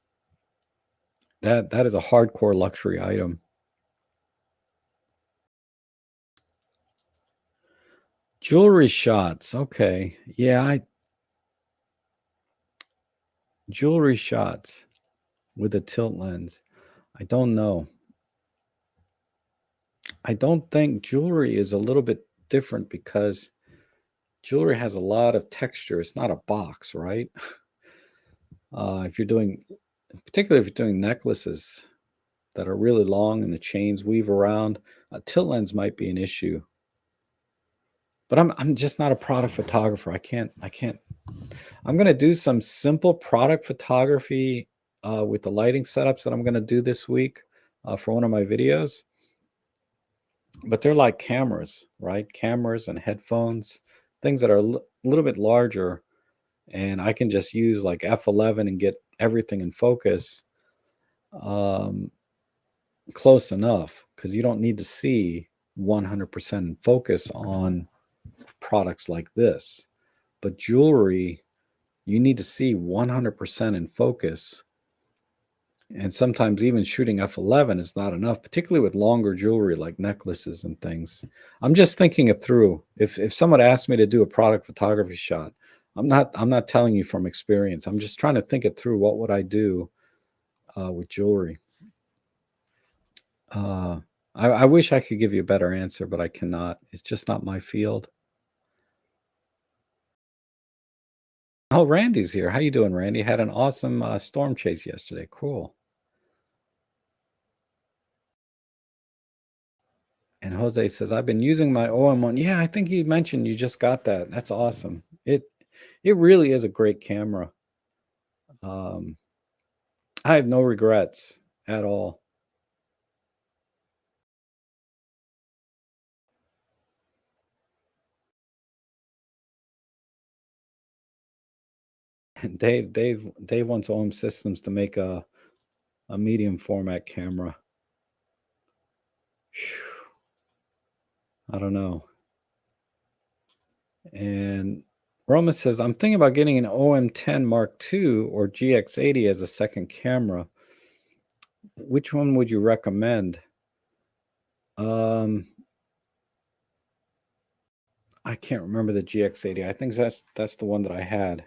that is a hardcore luxury item. Jewelry shots, okay, yeah, jewelry shots with a tilt lens. I don't know. I don't think jewelry is a little bit different because jewelry has a lot of texture. It's not a box, right? If you're doing, particularly if you're doing necklaces that are really long and the chains weave around, a tilt lens might be an issue. But I'm just not a product photographer. I can't. I'm going to do some simple product photography with the lighting setups that I'm going to do this week for one of my videos. But they're like cameras, right? Cameras and headphones, things that are a little bit larger, and I can just use like F11 and get everything in focus close enough, because you don't need to see 100% in focus on products like this. But jewelry, you need to see 100% in focus. And sometimes even shooting F11 is not enough, particularly with longer jewelry like necklaces and things. I'm just thinking it through. If someone asked me to do a product photography shot, I'm not telling you from experience. I'm just trying to think it through. What would I do with jewelry? I wish I could give you a better answer, but I cannot. It's just not my field. Oh, Randy's here. How you doing, Randy? Had an awesome storm chase yesterday. Cool. And Jose says, I've been using my OM1. Yeah, I think he mentioned you just got that. That's awesome. It really is a great camera. I have no regrets at all. And Dave wants OM Systems to make a medium format camera. Whew. I don't know. And Roma says, I'm thinking about getting an OM10 Mark II or GX80 as a second camera. Which one would you recommend? I can't remember the GX80. I think that's the one that I had.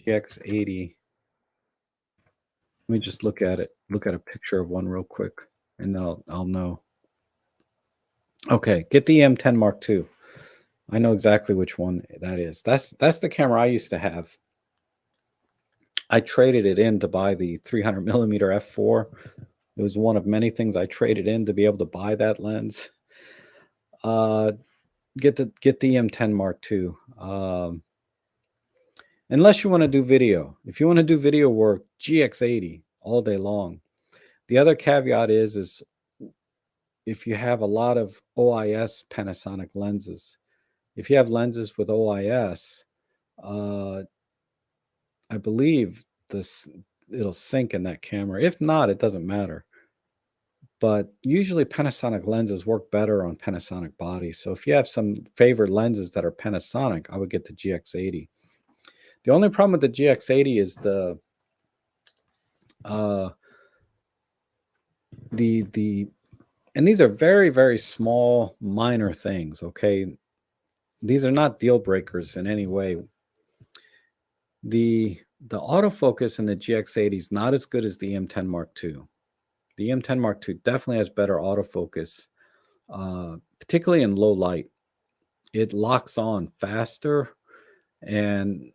GX80. Let me just look at it. Look at a picture of one real quick, and I'll know. Okay, get the M10 Mark II. I know exactly which one that is. That's the camera I used to have. I traded it in to buy the 300 millimeter f4. It was one of many things I traded in to be able to buy that lens. Get the M10 Mark II. Unless you want to do video. If you want to do video work, GX80 all day long. The other caveat is if you have a lot of OIS Panasonic lenses. If you have lenses with OIS, I believe it'll sync in that camera. If not, it doesn't matter. But usually Panasonic lenses work better on Panasonic bodies. So if you have some favorite lenses that are Panasonic, I would get the GX80. The only problem with the GX80 is the and these are very, very small, minor things, okay? These are not deal breakers in any way. The autofocus in the GX80 is not as good as the EM10 Mark II. The EM10 Mark II definitely has better autofocus, particularly in low light. It locks on faster, and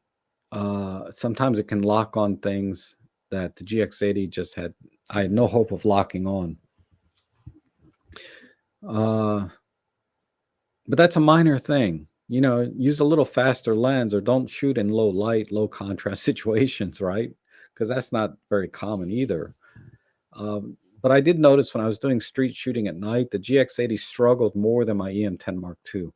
sometimes it can lock on things that the GX80 I had no hope of locking on. But that's a minor thing. You know, use a little faster lens or don't shoot in low light, low contrast situations, right? Because that's not very common either. But I did notice when I was doing street shooting at night, the GX80 struggled more than my EM10 Mark II.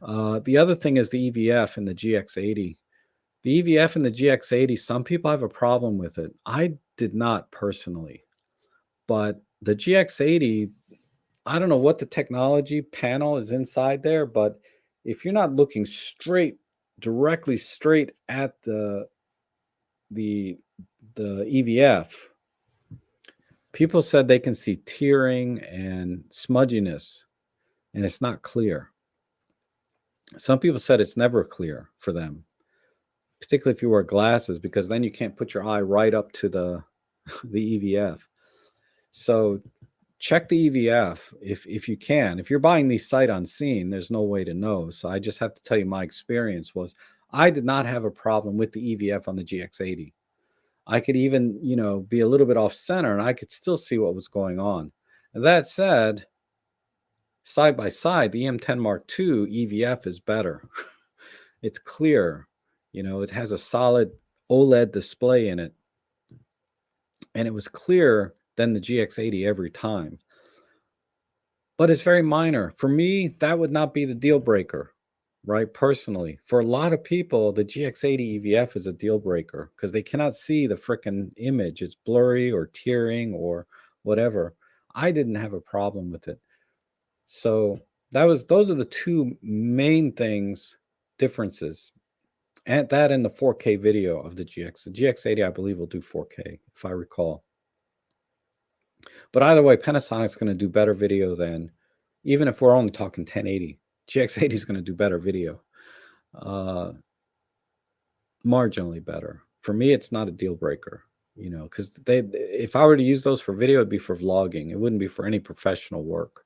The other thing is the EVF in the GX80. The EVF in the GX80, some people have a problem with it. I did not personally. But the GX80, I don't know what the technology panel is inside there, but if you're not looking directly straight at the EVF, people said they can see tearing and smudginess, and it's not clear. Some people said it's never clear for them, particularly if you wear glasses, because then you can't put your eye right up to the EVF. So check the EVF if you can. If you're buying these sight unseen, there's no way to know. So I just have to tell you my experience was I did not have a problem with the EVF on the GX80. I could even, be a little bit off center and I could still see what was going on. And that said, side by side, the EM10 Mark II EVF is better. It's clear. It has a solid OLED display in it. And it was clearer than the GX80 every time. But it's very minor. For me, that would not be the deal breaker, right? Personally, for a lot of people, the GX80 EVF is a deal breaker because they cannot see the frickin' image. It's blurry or tearing or whatever. I didn't have a problem with it. So those are the two main differences. And that and the 4K video of the GX. The GX80, I believe, will do 4K, if I recall. But either way, Panasonic's going to do better video than, even if we're only talking 1080, GX80 is going to do better video. Marginally better. For me, it's not a deal breaker, because if I were to use those for video, it'd be for vlogging. It wouldn't be for any professional work.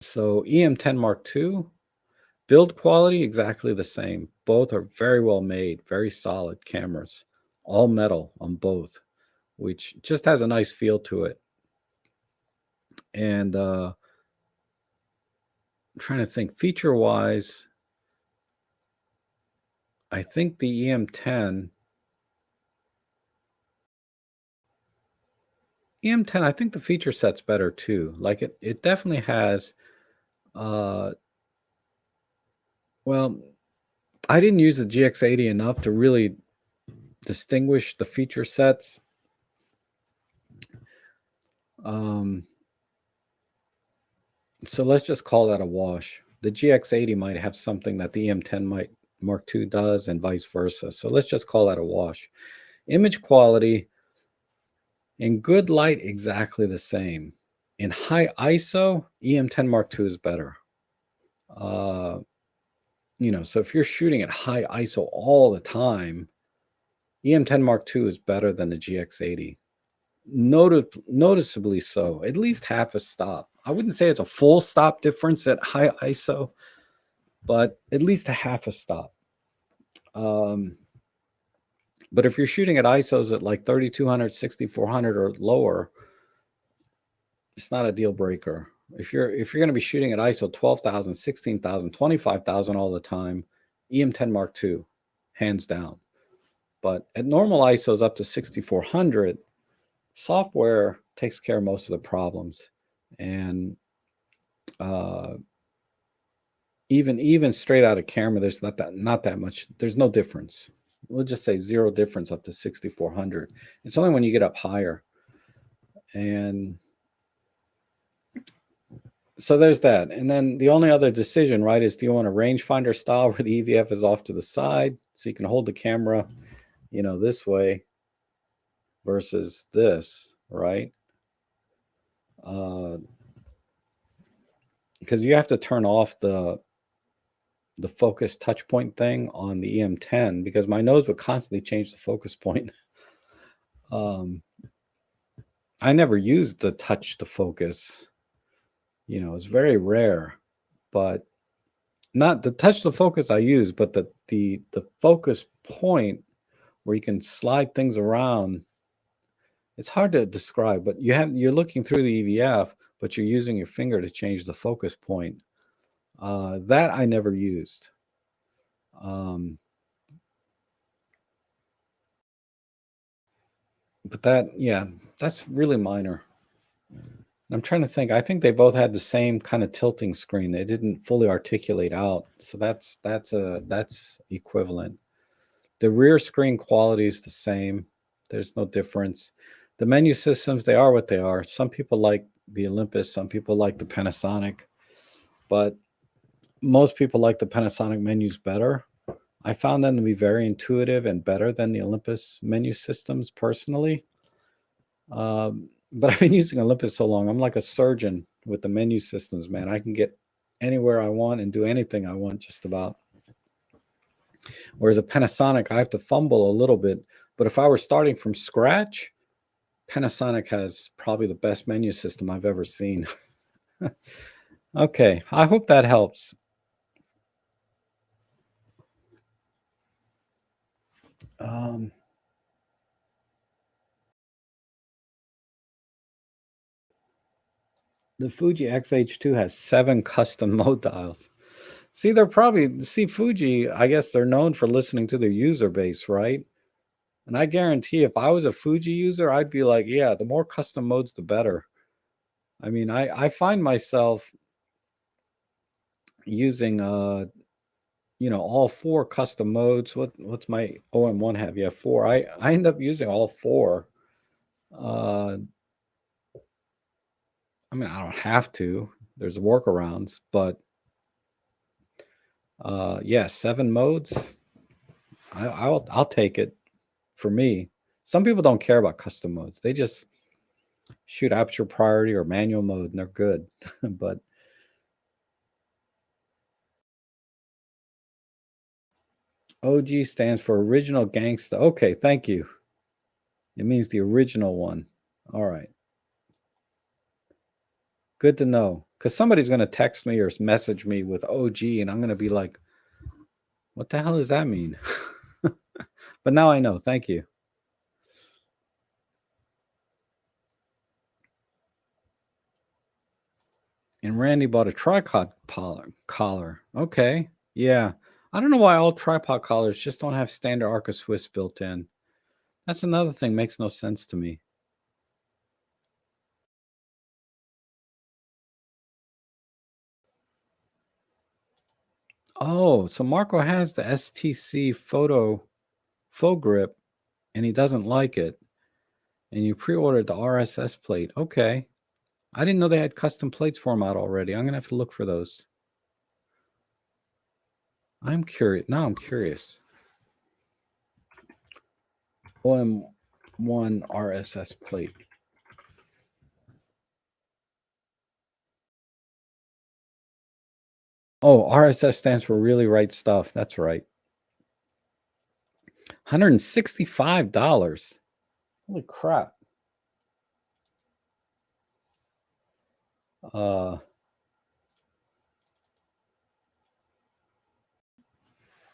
So EM10 Mark II, build quality, exactly the same. Both are very well made, very solid cameras, all metal on both, which just has a nice feel to it. And I'm trying to think feature-wise, I think the EM10, I think the feature set's better too. Like it definitely has, well, I didn't use the GX80 enough to really distinguish the feature sets. So let's just call that a wash. The GX80 might have something that the EM10 Mark II does and vice versa. So let's just call that a wash. Image quality, in good light, exactly the same. In high ISO, EM10 Mark II is better. So if you're shooting at high ISO all the time, EM10 Mark II is better than the GX80. Noticeably so, at least half a stop. I wouldn't say it's a full stop difference at high ISO, but at least a half a stop. But if you're shooting at ISOs at like 3200, 6400 or lower, it's not a deal breaker. If you're going to be shooting at ISO 12,000, 16,000, 25,000 all the time, EM10 Mark II, hands down. But at normal ISOs up to 6400, software takes care of most of the problems. And Even straight out of camera, there's not that much. There's no difference. We'll just say zero difference up to 6400. It's only when you get up higher. And so there's that. And then the only other decision, right, is do you want a rangefinder style where the EVF is off to the side so you can hold the camera, this way versus this, right? Because you have to turn off the focus touch point thing on the EM10 because my nose would constantly change the focus point. I never used the touch to focus. It's very rare, but not the touch to focus I use, but the focus point where you can slide things around. It's hard to describe, but you're looking through the EVF, but you're using your finger to change the focus point. That I never used. But that's really minor. I'm trying to think. I think they both had the same kind of tilting screen. They didn't fully articulate out, so that's equivalent. The rear screen quality is the same. There's no difference. The menu systems, they are what they are. Some people like the Olympus, some people like the Panasonic, but most people like the Panasonic menus better. I found them to be very intuitive and better than the Olympus menu systems personally. But I've been using Olympus so long, I'm like a surgeon with the menu systems, man. I can get anywhere I want and do anything I want just about. Whereas a Panasonic, I have to fumble a little bit. But if I were starting from scratch, Panasonic has probably the best menu system I've ever seen. Okay, I hope that helps. The Fuji X-H2 has 7 custom mode dials. See, Fuji, I guess they're known for listening to their user base, right? And I guarantee if I was a Fuji user, I'd be like, yeah, the more custom modes, the better. I mean, I find myself using, all 4 custom modes. What's my OM1 have? Yeah, 4. I end up using all 4. I mean, I don't have to. There's workarounds, but yeah, 7 modes. I'll take it. For me, some people don't care about custom modes. They just shoot aperture priority or manual mode, and they're good. But OG stands for original gangsta. Okay, thank you. It means the original one. All right. Good to know. Because somebody's going to text me or message me with OG, and I'm going to be like, what the hell does that mean? But now I know. Thank you. And Randy bought a tripod collar. Okay. Yeah. I don't know why all tripod collars just don't have standard Arca Swiss built in. That's another thing. Makes no sense to me. Oh, so Marco has the STC faux grip, and he doesn't like it. And you pre-ordered the RSS plate. Okay. I didn't know they had custom plates for them out already. I'm going to have to look for those. I'm curious. Now I'm curious. OM1 RSS plate. Oh, RSS stands for really right stuff. That's right. $165. Holy crap.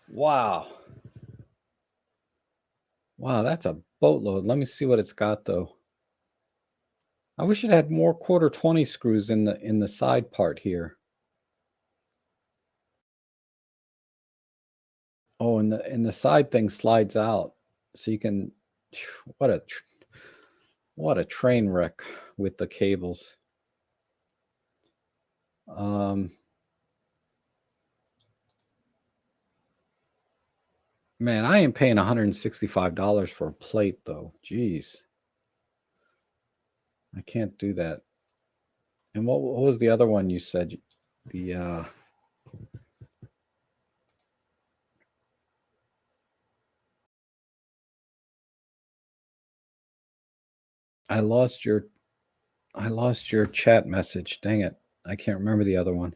Wow. Wow, that's a boatload. Let me see what it's got though. I wish it had more quarter 20 screws in the side part here. Oh, and the side thing slides out, so you can. What a train wreck with the cables. Man, I ain't paying $165 for a plate though. Jeez. I can't do that. And what was the other one you said? The I lost your chat message. Dang it. I can't remember the other one.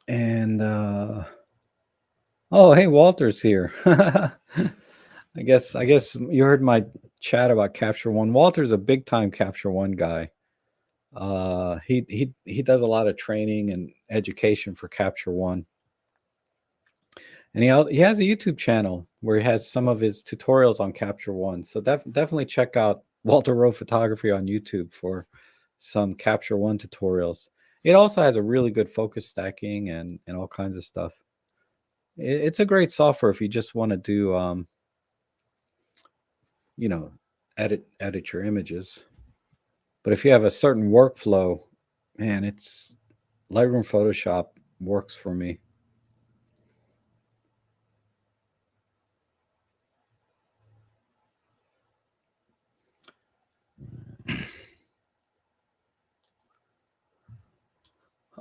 And oh, hey, Walter's here. I guess you heard my chat about Capture One. Walter's a big time Capture One guy. He does a lot of training and education for Capture One, and he has a YouTube channel where he has some of his tutorials on Capture One. So definitely check out Walter Rowe Photography on YouTube for some Capture One tutorials. It also has a really good focus stacking and all kinds of stuff. It's a great software if you just want to do you know, edit your images. But if you have a certain workflow, man, it's Lightroom Photoshop works for me.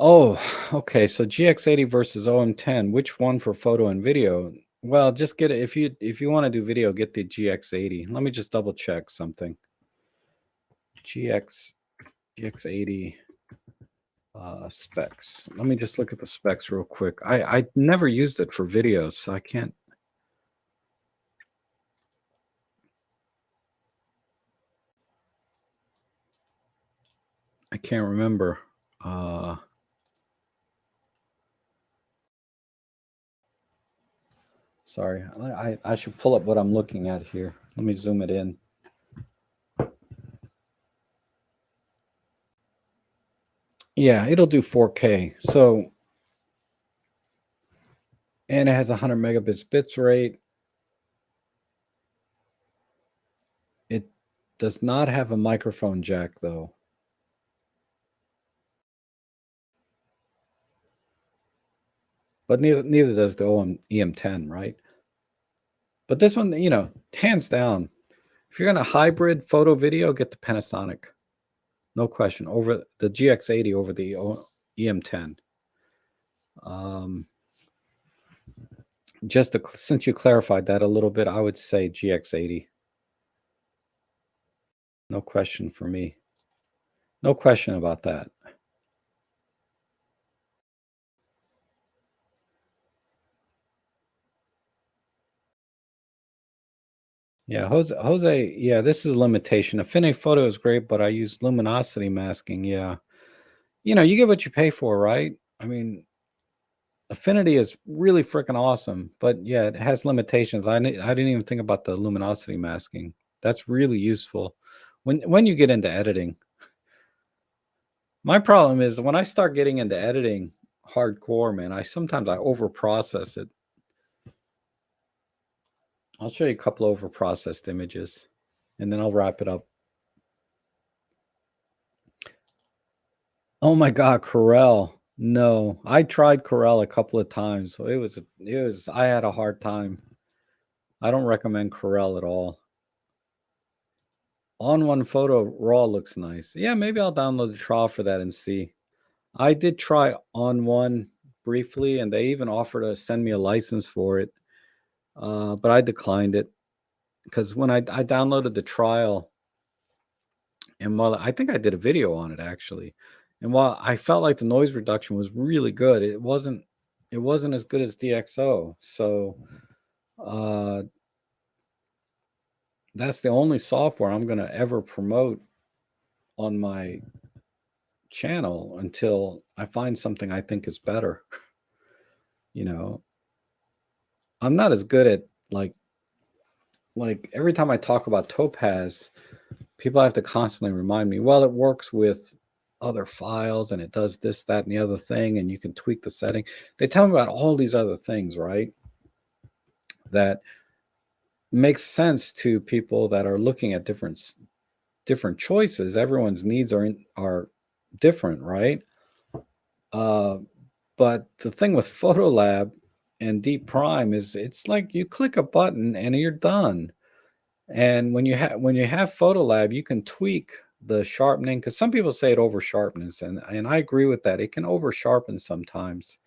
Oh, okay. So GX80 versus OM10. Which one for photo and video? Well, just get it if you want to do video, get the GX80. Let me just double check something. GX80 specs. Let me just look at the specs real quick. I never used it for videos, so I can't remember. Sorry, I should pull up what I'm looking at here. Let me zoom it in. Yeah, it'll do 4K. So, and it has 100 megabits bits rate. It does not have a microphone jack though. But neither does the EM10, right? But this one, you know, hands down, if you're gonna hybrid photo video, get the Panasonic, no question, over the GX80 over the EM10. Just since you clarified that a little bit, I would say GX80. No question for me. No question about that. Yeah, Jose, yeah, this is a limitation. Affinity photo is great, but I use luminosity masking. Yeah. You know, you get what you pay for, right? I mean, Affinity is really freaking awesome, but yeah, it has limitations. I didn't even think about the luminosity masking. That's really useful when you get into editing. My problem is when I start getting into editing hardcore, man, I sometimes over process it. I'll show you a couple over processed images and then I'll wrap it up. Oh my God, Corel. No, I tried Corel a couple of times. So it was, I had a hard time. I don't recommend Corel at all. On One Photo raw looks nice. Yeah, maybe I'll download the trial for that and see. I did try On One briefly, and they even offered to send me a license for it, but I declined it because when I downloaded the trial, and while I think I did a video on it actually, and while I felt like the noise reduction was really good, it wasn't as good as DxO. So that's the only software I'm going to ever promote on my channel until I find something I think is better. You know, I'm not as good at like every time I talk about Topaz, people have to constantly remind me, well, it works with other files and it does this, that, and the other thing, and you can tweak the setting. They tell me about all these other things, right? that makes sense to people that are looking at different choices. Everyone's needs are different, right? Uh, but the thing with Photolab and Deep Prime is it's like you click a button and you're done. And when you have Photolab, you can tweak the sharpening, because some people say it over sharpens, and I agree with that. It can over sharpen sometimes,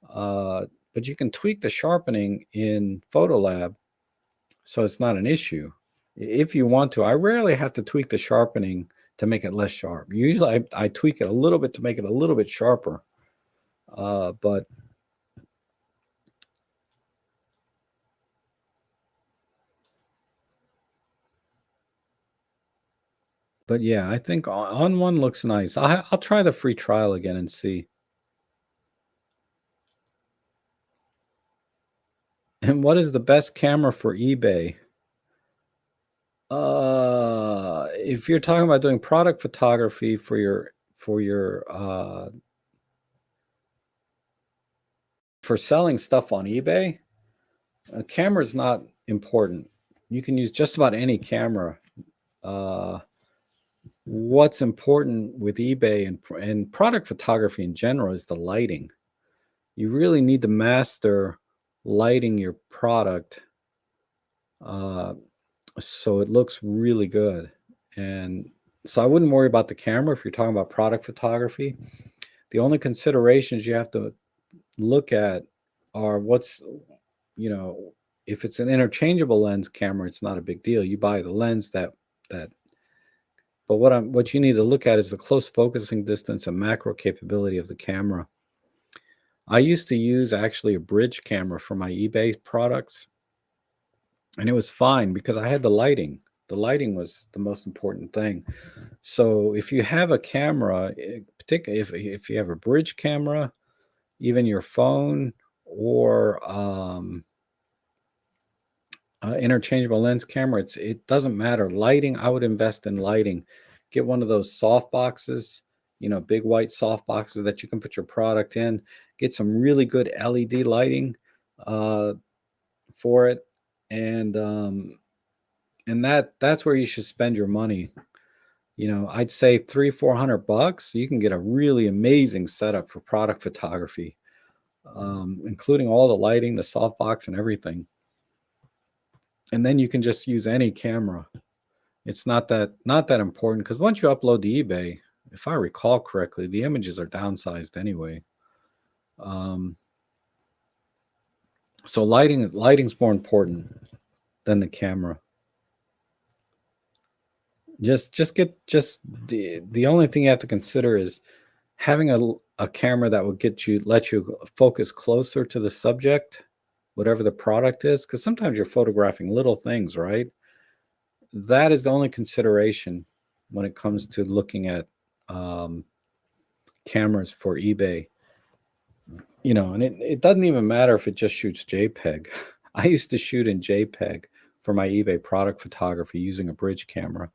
uh, but you can tweak the sharpening in Photolab, so it's not an issue if you want to. I rarely have to tweak the sharpening to make it less sharp. Usually, I tweak it a little bit to make it a little bit sharper, but yeah, I think on one looks nice. I'll try the free trial again and see. And what is the best camera for eBay? If you're talking about doing product photography for selling stuff on eBay, a camera is not important. You can use just about any camera. Uh, what's important with eBay and product photography in general is the lighting. You really need to master lighting your product, uh, so it looks really good. And so I wouldn't worry about the camera if you're talking about product photography. The only considerations you have to look at are you know, if it's an interchangeable lens camera, it's not a big deal. You buy the lens that but what you need to look at is the close focusing distance and macro capability of the camera. I used to use actually a bridge camera for my eBay products, and it was fine because I had the lighting. The lighting was the most important thing. So if you have a camera, particularly if you have a bridge camera, even your phone, or interchangeable lens camera, it doesn't matter. Lighting, I would invest in lighting. Get one of those soft boxes, big white soft boxes that you can put your product in. Get some really good LED lighting uh, for it, and that's where you should spend your money. I'd say 300-400 bucks. You can get a really amazing setup for product photography, including all the lighting, the softbox, and everything. And then you can just use any camera. It's not that important, because once you upload to eBay, if I recall correctly, the images are downsized anyway. Um, so lighting's more important than the camera. The only thing you have to consider is having a camera that will let you focus closer to the subject, whatever the product is, because sometimes you're photographing little things, right? That is the only consideration when it comes to looking at um, cameras for eBay. And it doesn't even matter if it just shoots JPEG. I used to shoot in JPEG for my eBay product photography using a bridge camera.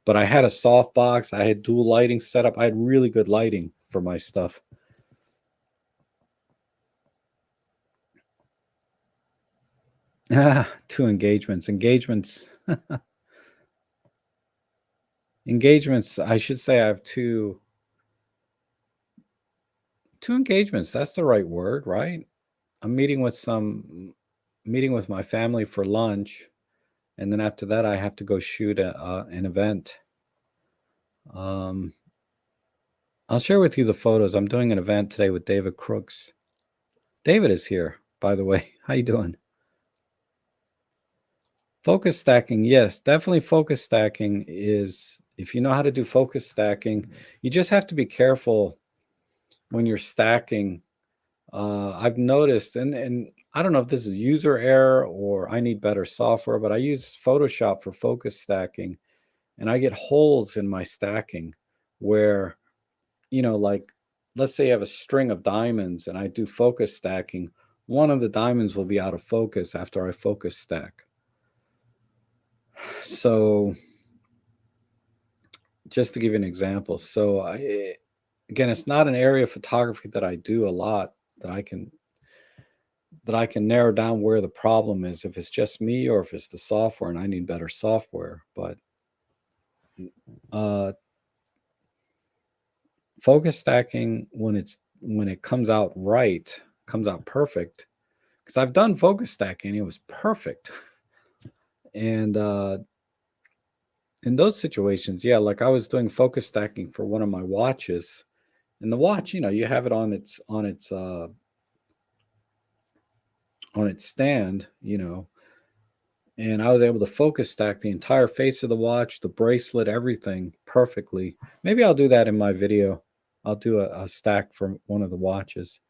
But I had a softbox, I had dual lighting set up, I had really good lighting for my stuff. Two engagements. Engagements, I should say I have two engagements. That's the right word, right? I'm meeting with my family for lunch, and then after that I have to go shoot an event. I'll share with you the photos. I'm doing an event today with David Crooks. David is here, by the way. How you doing? Focus stacking, yes, definitely. Focus stacking is, if you know how to do focus stacking, you just have to be careful when you're stacking. I've noticed, and I don't know if this is user error or I need better software, but I use Photoshop for focus stacking, and I get holes in my stacking where, like, let's say I have a string of diamonds and I do focus stacking. One of the diamonds will be out of focus after I focus stack. So just to give you an example. So again, it's not an area of photography that I do a lot, that I can that I can narrow down where the problem is, if it's just me or if it's the software and I need better software. But focus stacking, when it comes out right, comes out perfect, because I've done focus stacking, it was perfect. And in those situations, yeah, like I was doing focus stacking for one of my watches, and the watch, you have it on its stand, and I was able to focus stack the entire face of the watch, the bracelet, everything perfectly. Maybe I'll do that in my video. I'll do a stack for one of the watches.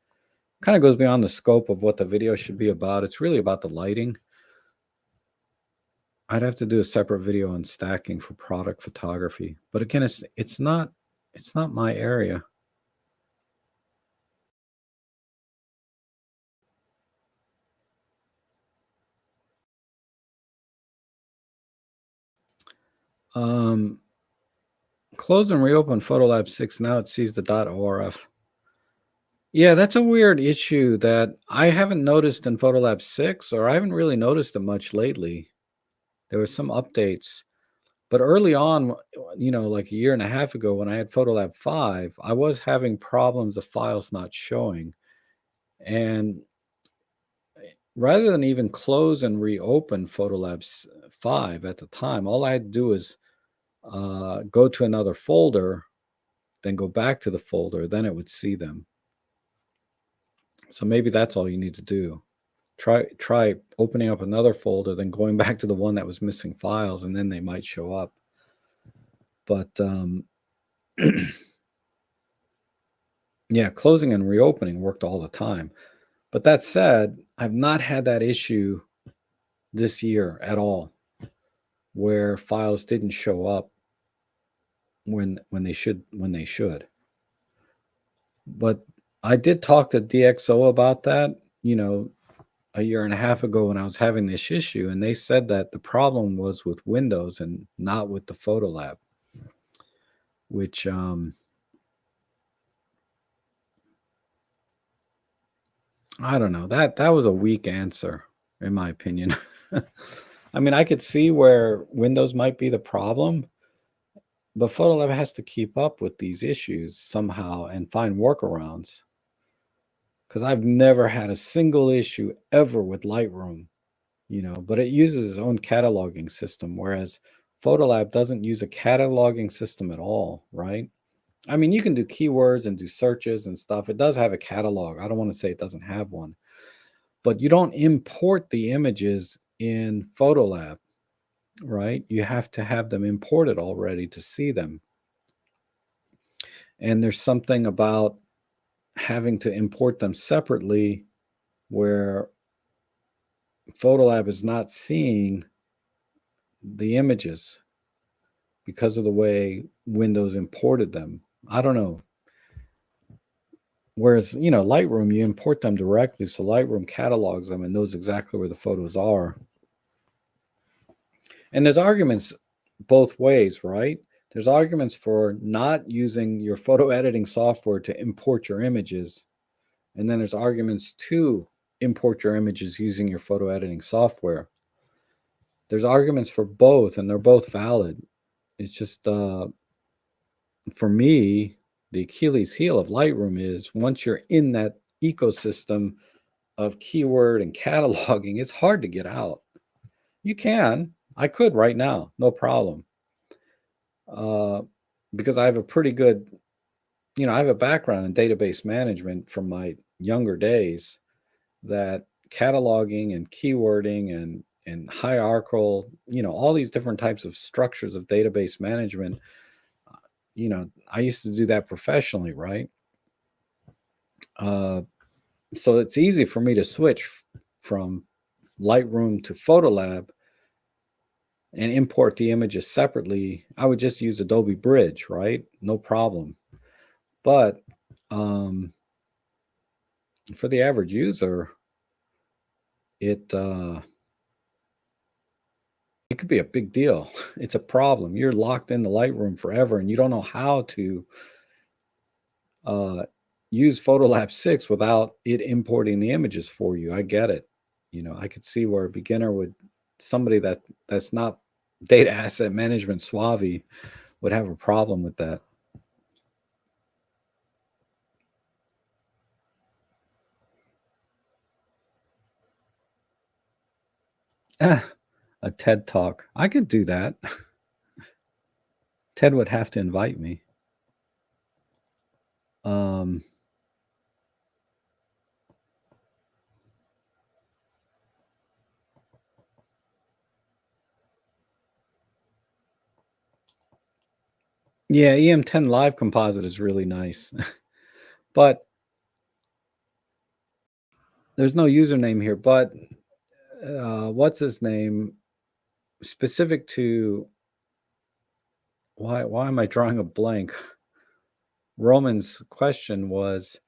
Kind of goes beyond the scope of what the video should be about. It's really about the lighting. I'd have to do a separate video on stacking for product photography. But again, it's not my area. Close and reopen Photolab 6. Now it sees the .orf. Yeah, that's a weird issue that I haven't noticed in Photolab 6, or I haven't really noticed it much lately. There were some updates. But early on, like a year and a half ago when I had Photolab 5, I was having problems of files not showing. And rather than even close and reopen Photolab 5 at the time, all I had to do was go to another folder, then go back to the folder, then it would see them. So maybe that's all you need to do. Try opening up another folder, then going back to the one that was missing files, and then they might show up. But yeah, closing and reopening worked all the time. But that said, I've not had that issue this year at all, where files didn't show up when they should. But I did talk to DxO about that, a year and a half ago when I was having this issue, and they said that the problem was with Windows and not with the Photolab, which I don't know. That was a weak answer, in my opinion. I mean, I could see where Windows might be the problem, but Photolab has to keep up with these issues somehow and find workarounds. Because I've never had a single issue ever with Lightroom, but it uses its own cataloging system, whereas Photolab doesn't use a cataloging system at all, right? I mean, you can do keywords and do searches and stuff. It does have a catalog. I don't want to say it doesn't have one, but you don't import the images in Photolab, right? You have to have them imported already to see them. And there's something about having to import them separately where Photolab is not seeing the images because of the way Windows imported them. I don't know. Whereas, Lightroom, you import them directly, so Lightroom catalogs them and knows exactly where the photos are. And there's arguments both ways, right? There's arguments for not using your photo editing software to import your images. And then there's arguments to import your images using your photo editing software. There's arguments for both, and they're both valid. It's just, for me, the Achilles heel of Lightroom is once you're in that ecosystem of keyword and cataloging, it's hard to get out. You can. I could right now, no problem. Because I have a pretty good, I have a background in database management from my younger days, that cataloging and keywording and hierarchical, all these different types of structures of database management, I used to do that professionally, right? So it's easy for me to switch from Lightroom to Photolab and import the images separately. I would just use Adobe Bridge, right? No problem. But for the average user, it could be a big deal. It's a problem. You're locked in the Lightroom forever, and you don't know how to use Photolab 6 without it importing the images for you. I get it. I could see where a beginner somebody that's not data asset management savvy would have a problem with that. A TED talk. I could do that. Ted would have to invite me. Yeah, EM10 Live Composite is really nice. But there's no username here. But what's his name? Specific to why am I drawing a blank? Roman's question was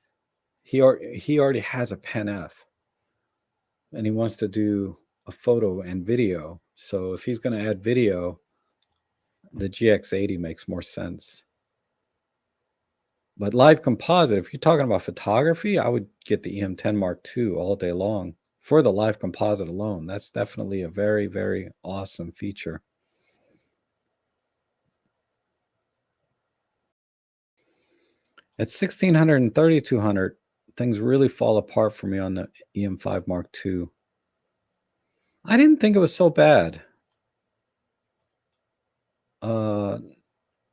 he already has a Pen F and he wants to do a photo and video. So if he's going to add video, the GX80 makes more sense. But live composite, if you're talking about photography, I would get the EM10 Mark II all day long for the live composite alone. That's definitely a very, very awesome feature. At 1600 and 3200, things really fall apart for me on the EM5 Mark II. I didn't think it was so bad.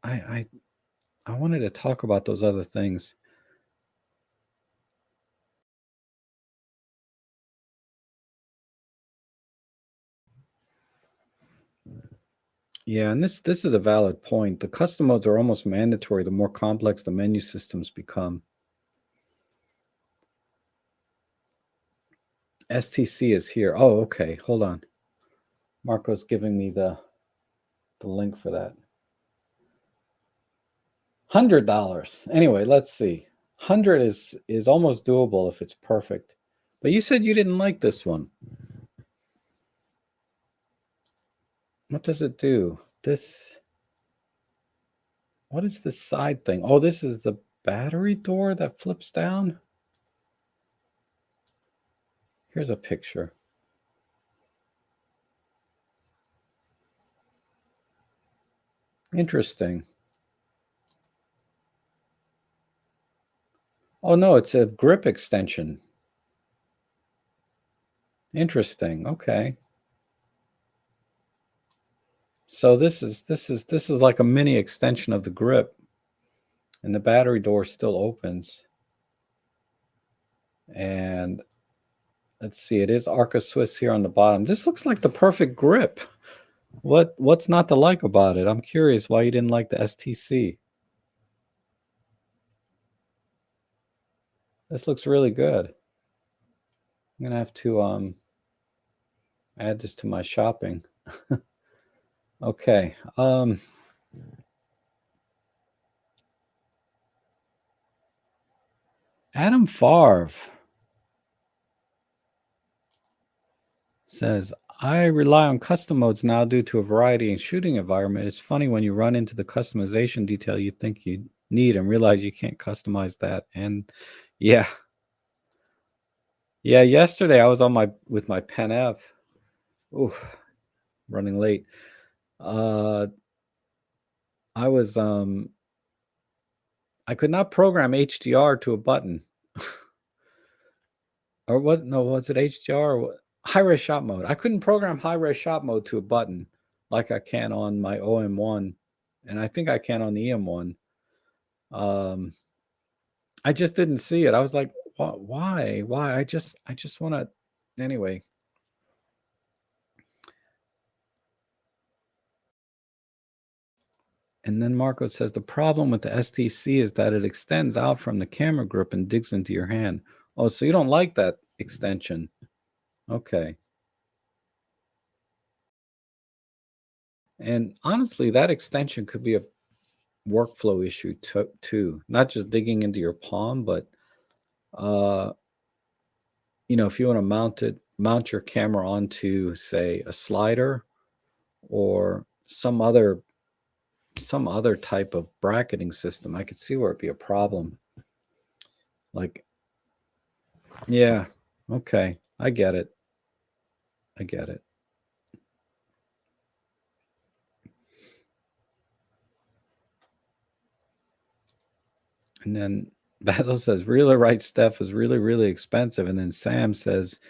I wanted to talk about those other things. Yeah, and this is a valid point. The custom modes are almost mandatory the more complex the menu systems become. STC is here. Oh, okay. Hold on. Marco's giving me the link for that. $100. Anyway, let's see. 100 is almost doable if it's perfect. But you said you didn't like this one. What does it do? What is this side thing? Oh, this is the battery door that flips down. Here's a picture. Interesting. Oh no, it's a grip extension. Interesting. Okay. So this is like a mini extension of the grip, and the battery door still opens. And let's see, it is Arca Swiss here on the bottom. This looks like the perfect grip. What's not to like about it? I'm curious why you didn't like the STC. This looks really good. I'm gonna have to add this to my shopping. Okay. Adam Favre says, I rely on custom modes now due to a variety in shooting environment. It's funny when you run into the customization detail you think you need and realize you can't customize that. And yeah. Yeah, yesterday I was with my Pen F. Ooh, running late. I was I could not program HDR to a button. Or was it HDR or high-res shot mode? I couldn't program high-res shot mode to a button like I can on my OM1, and I think I can on the EM1. I just didn't see it. I was like, why? I just want to. Anyway. And then Marco says the problem with the STC is that it extends out from the camera grip and digs into your hand. Oh, so you don't like that extension? Okay. And honestly, that extension could be a workflow issue too. Not just digging into your palm, but if you want to mount your camera onto, say, a slider or some other type of bracketing system, I could see where it'd be a problem. Like, yeah, okay, I get it. I get it. And then Battle says, "Really right stuff is really, really expensive." And then Sam says,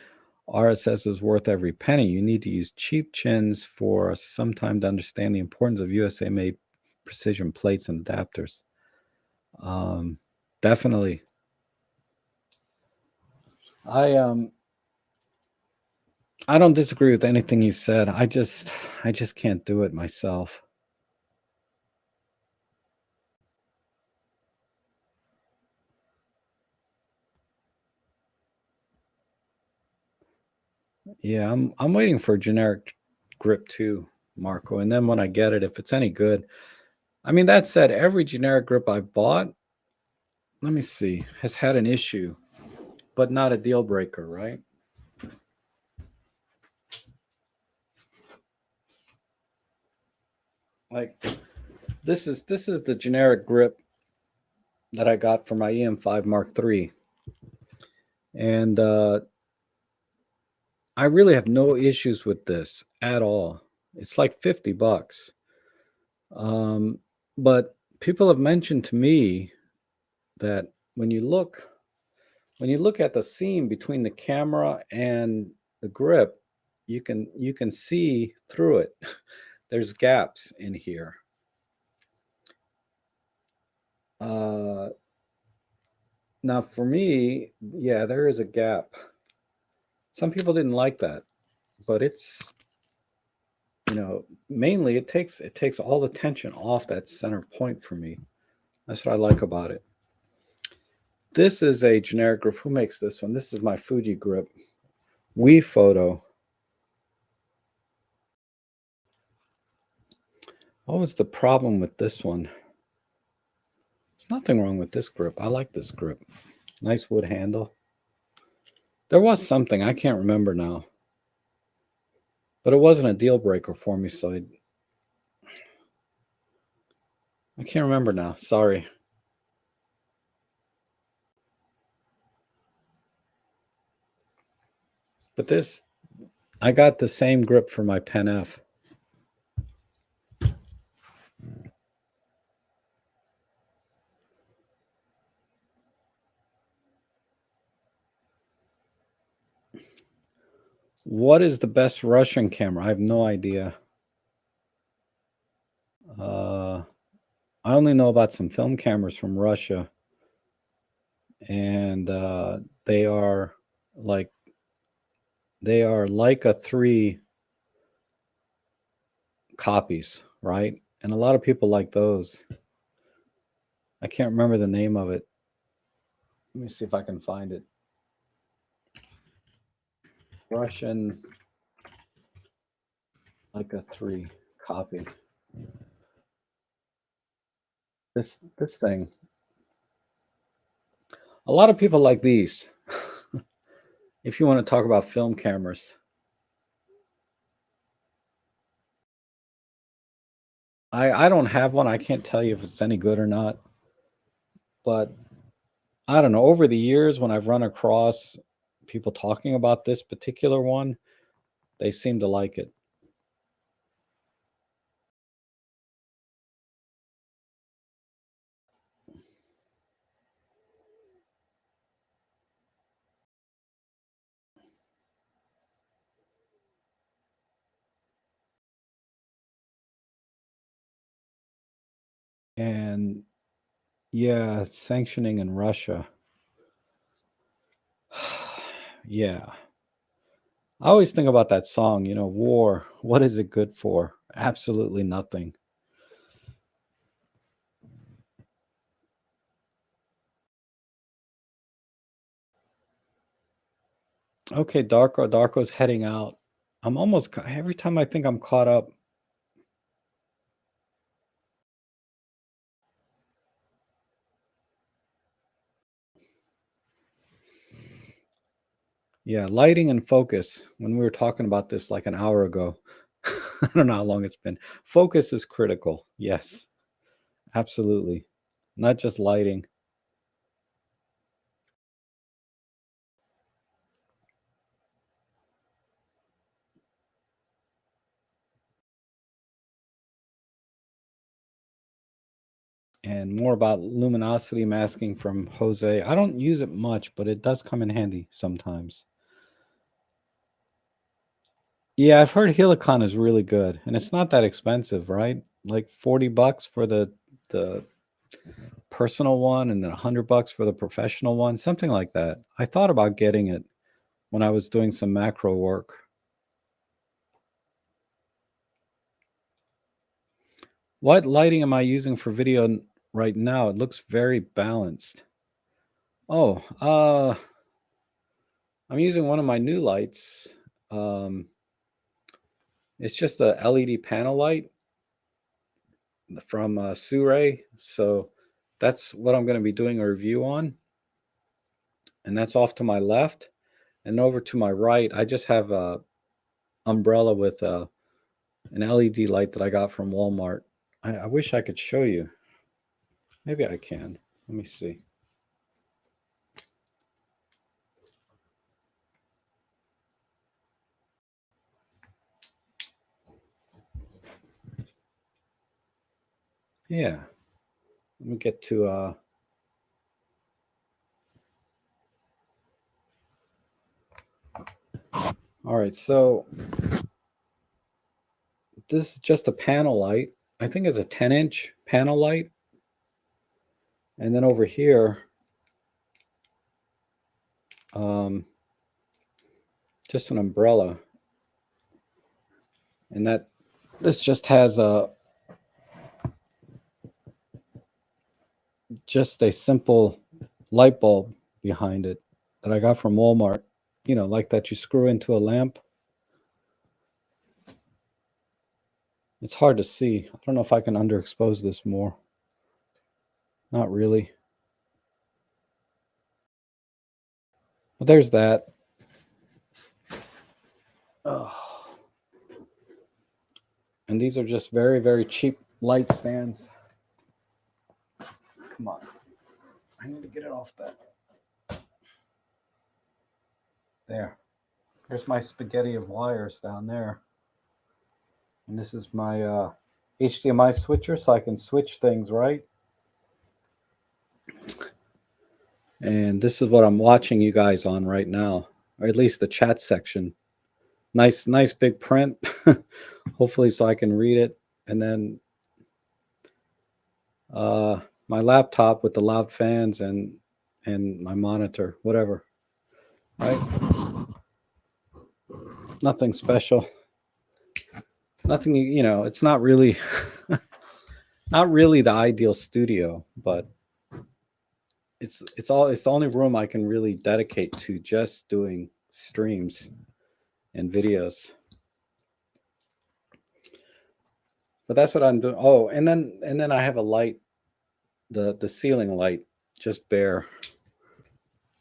"RSS is worth every penny. You need to use cheap chins for some time to understand the importance of USA made precision plates and adapters." Definitely. I I don't disagree with anything you said. I just can't do it myself. Yeah, I'm waiting for a generic grip too, Marco. And then when I get it, if it's any good, I mean, that said, every generic grip I've bought, let me see, has had an issue, but not a deal breaker, right? Like this is the generic grip that I got for my EM5 Mark III, and I really have no issues with this at all. It's like $50. Um, but people have mentioned to me that when you look at the seam between the camera and the grip, you can see through it. There's gaps in here. Uh, Now for me, yeah, there is a gap. Some people didn't like that, but mainly it takes all the tension off that center point for me. That's what I like about it. This is a generic grip. Who makes this one? This is my Fuji grip. We Photo. What was the problem with this one? There's nothing wrong with this grip. I like this grip. Nice wood handle. There was something, I can't remember now. But it wasn't a deal breaker for me, so I can't remember now. Sorry. But this, I got the same grip for my Pen F. What is the best Russian camera? I have no idea. I only know about some film cameras from Russia, and they are like they are Leica 3 copies, right? And a lot of people like those. I can't remember the name of it. Let me see if I can find it. Russian Leica 3 copy. This thing. A lot of people like these. If you want to talk about film cameras. I don't have one. I can't tell you if it's any good or not. But I don't know. Over the years, when I've run across people talking about this particular one, they seem to like it. And yeah, sanctioning in Russia. Yeah. I always think about that song, war. What is it good for? Absolutely nothing. Okay, Darko's heading out. I'm almost every time I think I'm caught up. Yeah, lighting and focus. When we were talking about this like an hour ago, I don't know how long it's been. Focus is critical. Yes, absolutely. Not just lighting. and more about luminosity masking from Jose. I don't use it much, but it does come in handy sometimes. Yeah, I've heard Helicon is really good, and it's not that expensive, right? Like $40 for the personal one, and then $100 for the professional one, something like that. I thought about getting it when I was doing some macro work. What lighting am I using for video right now? It looks very balanced. Oh, I'm using one of my new lights. It's just a LED panel light from Sure. So that's what I'm going to be doing a review on. And that's off to my left. And over to my right, I just have a umbrella with an LED light that I got from Walmart. I wish I could show you. Maybe I can. Let me see. Yeah. Let me get to all right, so this is just a panel light. I think it's a 10-inch panel light. And then over here, just an umbrella. And that this just has just a simple light bulb behind it that I got from Walmart, you know, like that you screw into a lamp. It's hard to see. I don't know if I can underexpose this more. Not really. But there's that. Oh. And these are just very, very cheap light stands. Come on. I need to get it off that. There. There's my spaghetti of wires down there. And this is my HDMI switcher, so I can switch things, right? And this is what I'm watching you guys on right now, or at least the chat section. Nice big print, hopefully so I can read it. And then my laptop with the loud fans and my monitor, whatever, right? Nothing special. Nothing, you know, it's not really not really the ideal studio, but it's the only room I can really dedicate to just doing streams and videos. But that's what I'm doing. Oh, and then I have a light, the ceiling light, just bare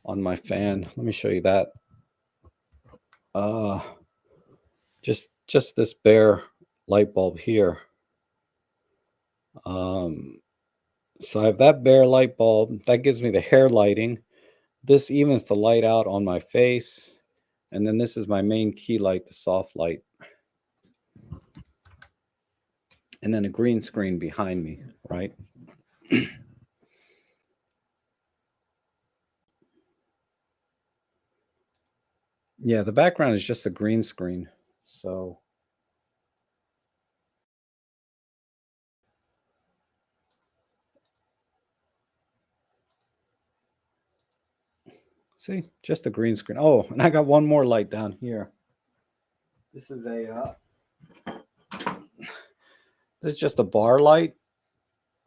on my fan. Let me show you that. Just this bare light bulb here. So I have that bare light bulb that gives me the hair lighting. This evens the light out on my face, and then this is my main key light, the soft light, and then a green screen behind me, right? Yeah, the background is just a green screen. So see, just a green screen. Oh, and I got one more light down here. This is this is just a bar light.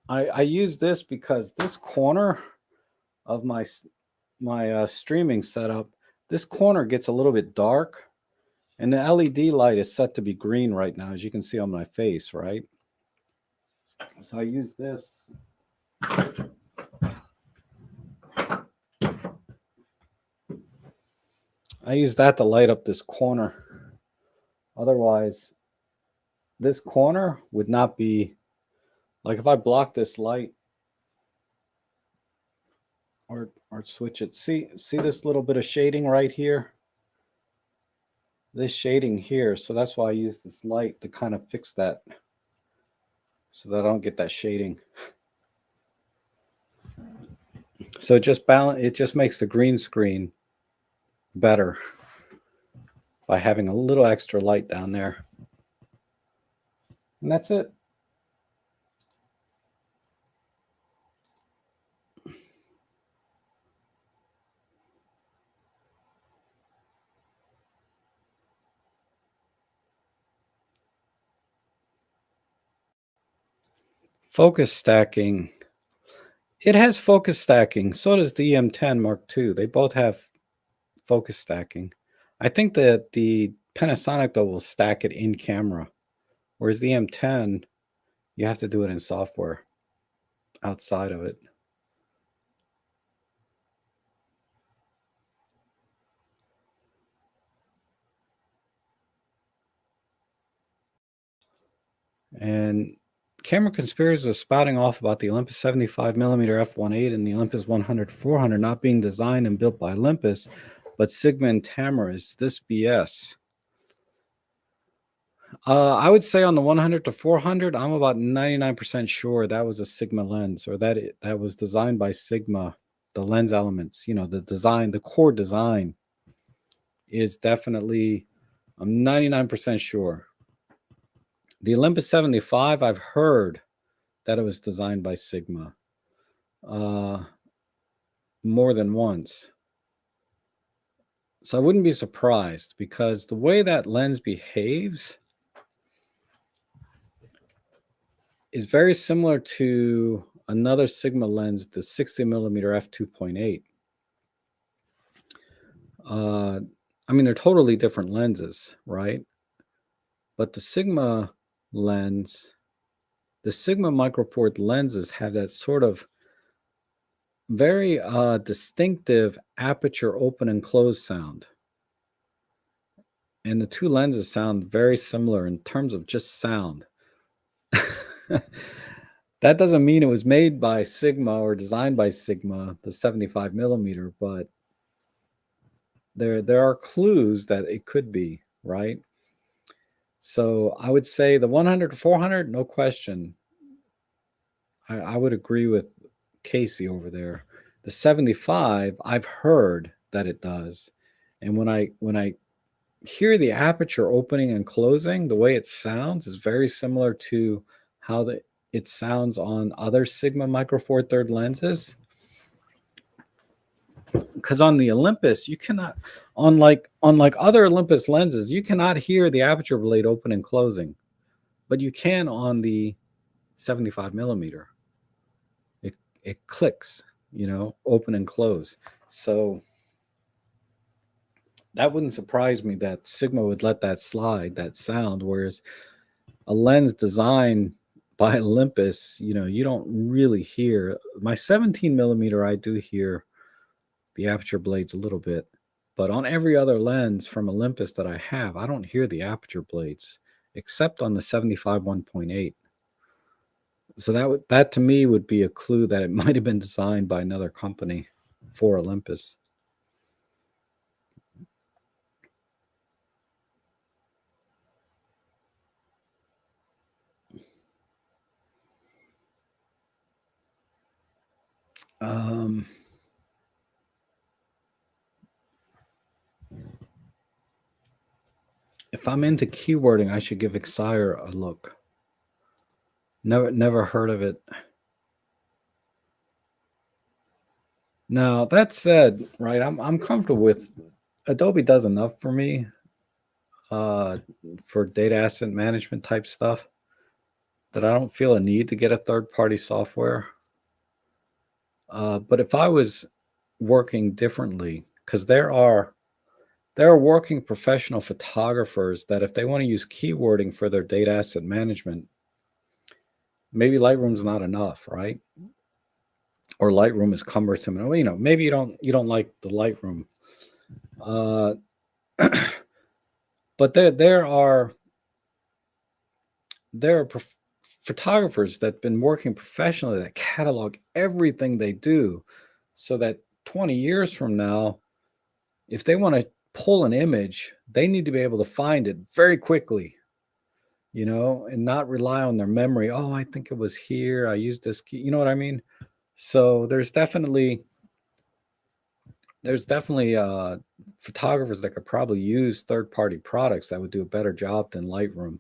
I use this because this corner of my streaming setup, this corner gets a little bit dark, and the LED light is set to be green right now, as you can see on my face, right? So I use this. I use that to light up this corner. Otherwise, this corner would not be, like if I block this light or switch it. See this little bit of shading right here? This shading here. So that's why I use this light to kind of fix that so that I don't get that shading. So it just makes the green screen better by having a little extra light down there. And that's it. Focus stacking. It has focus stacking. So does the EM10 Mark II. They both have focus stacking. I think that the Panasonic, though, will stack it in camera, whereas the M10, you have to do it in software outside of it. And Camera Conspirators was spouting off about the Olympus 75mm f1.8 and the Olympus 100-400 not being designed and built by Olympus, but Sigma and Tamara. Is this BS? I would say on the 100-400, I'm about 99% sure that was a Sigma lens, or that was designed by Sigma. The lens elements, the design, the core design is definitely, I'm 99% sure. The Olympus 75, I've heard that it was designed by Sigma more than once. So I wouldn't be surprised, because the way that lens behaves is very similar to another Sigma lens, the 60mm f2.8. I mean, they're totally different lenses, right? But the Sigma lens, the Sigma Micro Four lenses have that sort of very distinctive aperture open and close sound. And the two lenses sound very similar in terms of just sound. That doesn't mean it was made by Sigma or designed by Sigma, the 75mm, but there are clues that it could be, right? So I would say the 100-400, no question. I would agree with Casey over there. The 75, I've heard that it does. And when I hear the aperture opening and closing, the way it sounds is very similar to how it sounds on other Sigma Micro Four Third lenses. Because on the Olympus, you cannot, unlike other Olympus lenses, you cannot hear the aperture blade open and closing, but you can on the 75mm. It clicks, open and close. So that wouldn't surprise me that Sigma would let that slide, that sound, whereas a lens designed by Olympus, you don't really hear. My 17mm, I do hear the aperture blades a little bit, but on every other lens from Olympus that I have, I don't hear the aperture blades except on the 75 1.8. So that to me would be a clue that it might have been designed by another company for Olympus. If I'm into keywording, I should give Exire a look. Never heard of it. Now, that said, right, I'm comfortable with Adobe. Does enough for me for data asset management type stuff that I don't feel a need to get a third-party software. But if I was working differently, because there are working professional photographers that if they want to use keywording for their data asset management, maybe Lightroom's not enough, right? Or Lightroom is cumbersome. Maybe you don't like the Lightroom. But there are photographers that have been working professionally that catalog everything they do, so that 20 years from now, if they want to pull an image, they need to be able to find it very quickly, and not rely on their memory. Oh, I think it was here. I used this key. You know what I mean? So there's definitely there's definitely photographers that could probably use third-party products that would do a better job than Lightroom.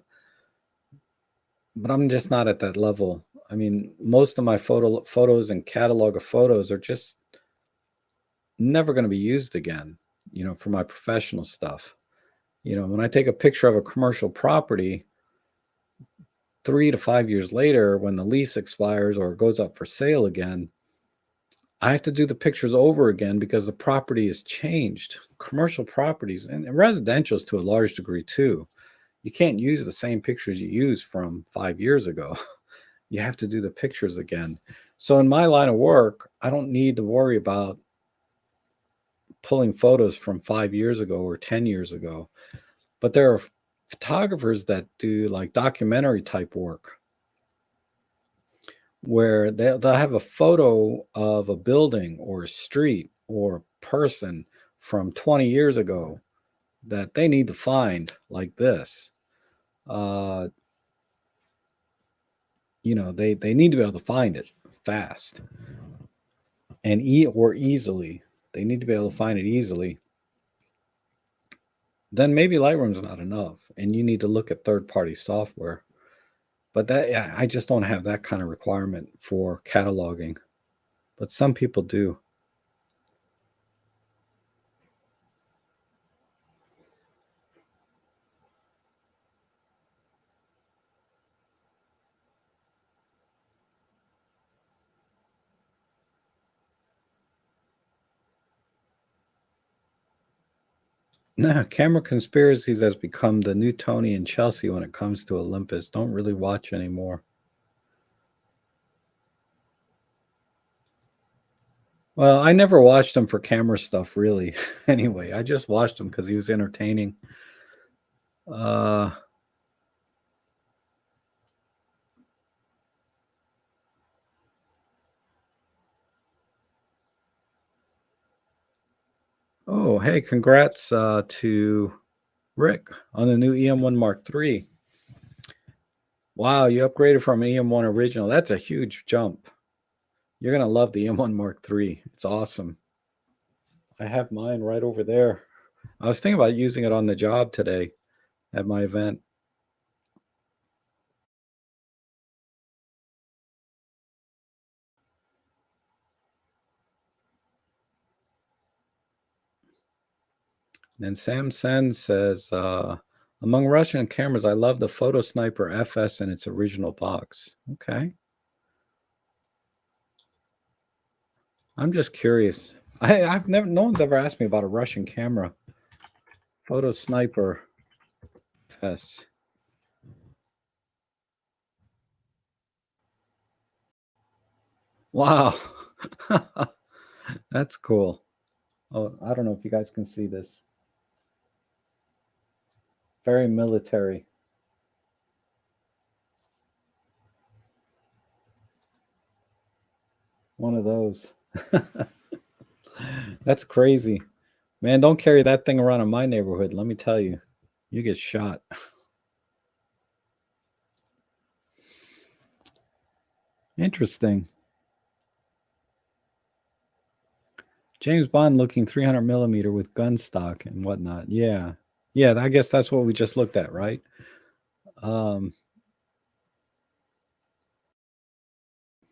But I'm just not at that level. I mean, most of my photos and catalog of photos are just never going to be used again, for my professional stuff. When I take a picture of a commercial property, 3 to 5 years later, when the lease expires or goes up for sale again, I have to do the pictures over again because the property has changed. Commercial properties and residentials to a large degree too. You can't use the same pictures you used from 5 years ago. You have to do the pictures again. So in my line of work, I don't need to worry about pulling photos from 5 years ago or 10 years ago. But there are photographers that do like documentary type work where they'll have a photo of a building or a street or a person from 20 years ago that they need to find like this. They need to be able to find it fast and easily. They need to be able to find it easily. Then maybe Lightroom's not enough, and you need to look at third-party software. But I just don't have that kind of requirement for cataloging. But some people do. No, camera conspiracies has become the new Tony and Chelsea when it comes to Olympus. Don't really watch anymore. Well, I never watched him for camera stuff, really. Anyway, I just watched him because he was entertaining. Oh, hey, congrats to Rick on the new EM1 Mark III. Wow, you upgraded from an EM1 original. That's a huge jump. You're going to love the EM1 Mark III. It's awesome. I have mine right over there. I was thinking about using it on the job today at my event. And Sam Sen says, among Russian cameras, I love the Photo Sniper FS in its original box. Okay. I'm just curious. I've never, no one's ever asked me about a Russian camera. Photo Sniper FS. Wow. That's cool. Oh, I don't know if you guys can see this. Very military. One of those. That's crazy. Man, don't carry that thing around in my neighborhood. Let me tell you, you get shot. Interesting. James Bond looking 300 millimeter with gun stock and whatnot. Yeah. Yeah, I guess that's what we just looked at, right? Can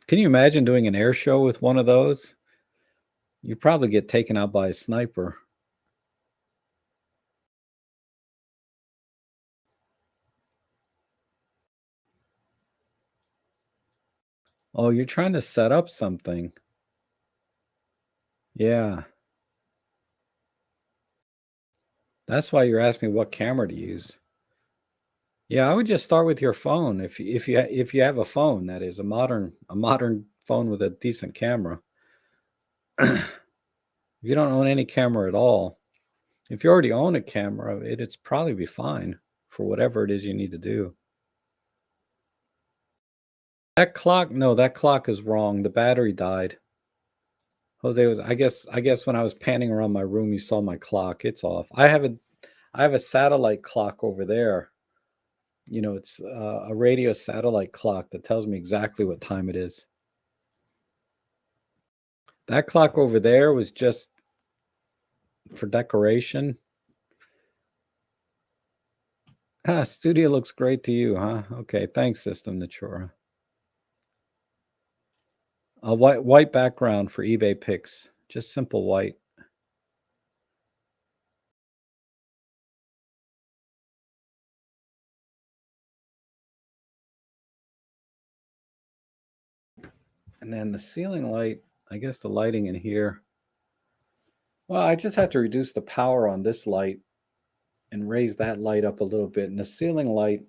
you imagine doing an air show with one of those? You probably get taken out by a sniper. Oh, you're trying to set up something. Yeah. That's why you're asking me what camera to use. Yeah, I would just start with your phone if you have a phone that is a modern phone with a decent camera. If you don't own any camera at all, if you already own a camera, it's probably be fine for whatever it is you need to do. That clock, no, that clock is wrong. The battery died. Jose was, I guess when I was panning around my room, you saw my clock. It's off. I have a satellite clock over there. It's a radio satellite clock that tells me exactly what time it is. That clock over there was just for decoration. Studio looks great to you, huh? Okay, thanks, System Natura. A white background for eBay pics, just simple white. And then the ceiling light, I guess the lighting in here. Well, I just have to reduce the power on this light and raise that light up a little bit. And the ceiling light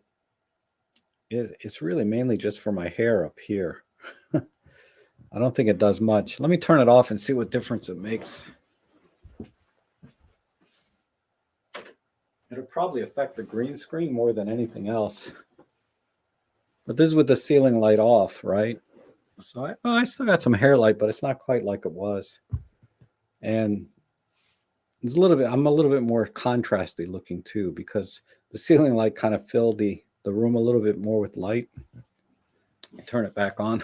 it's really mainly just for my hair up here. I don't think it does much. Let me turn it off and see what difference it makes. It'll probably affect the green screen more than anything else. But this is with the ceiling light off, right? So I still got some hair light, but it's not quite like it was. And it's I'm a little bit more contrasty looking too, because the ceiling light kind of filled the room a little bit more with light. Turn it back on.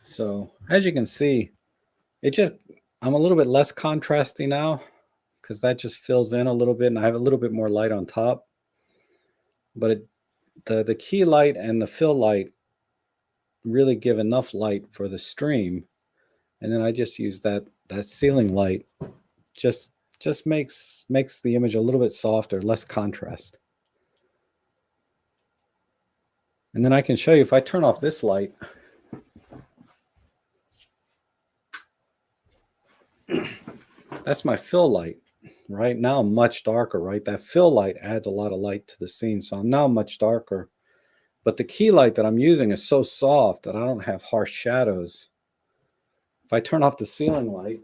So as you can see, I'm a little bit less contrasty now because that just fills in a little bit and I have a little bit more light on top. But the key light and the fill light really give enough light for the stream. And then I just use that ceiling light, just makes the image a little bit softer, less contrast. And then I can show you if I turn off this light, that's my fill light. Right now I'm much darker, right? That fill light adds a lot of light to the scene. So I'm now much darker. But the key light that I'm using is so soft that I don't have harsh shadows. If I turn off the ceiling light,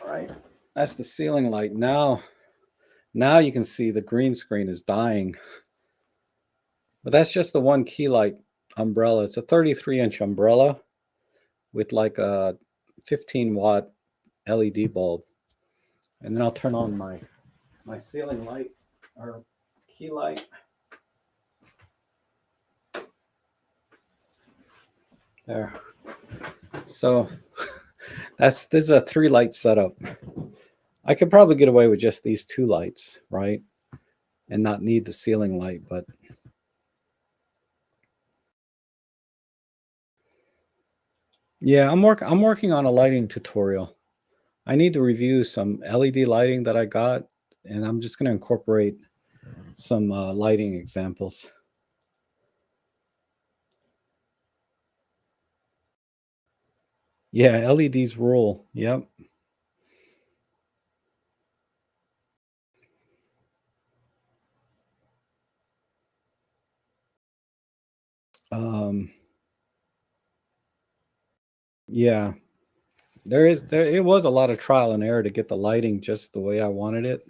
all right, that's the ceiling light. Now you can see the green screen is dying. But that's just the one key light umbrella. It's a 33-inch umbrella with like a 15-watt LED bulb. And then I'll turn on my ceiling light or key light. There. So this is a 3-light setup. I could probably get away with just these 2 lights, right? And not need the ceiling light, but yeah, I'm working on a lighting tutorial. I need to review some LED lighting that I got, and I'm just going to incorporate some lighting examples. Yeah, LEDs rule. Yep. Yeah, it was a lot of trial and error to get the lighting just the way I wanted it.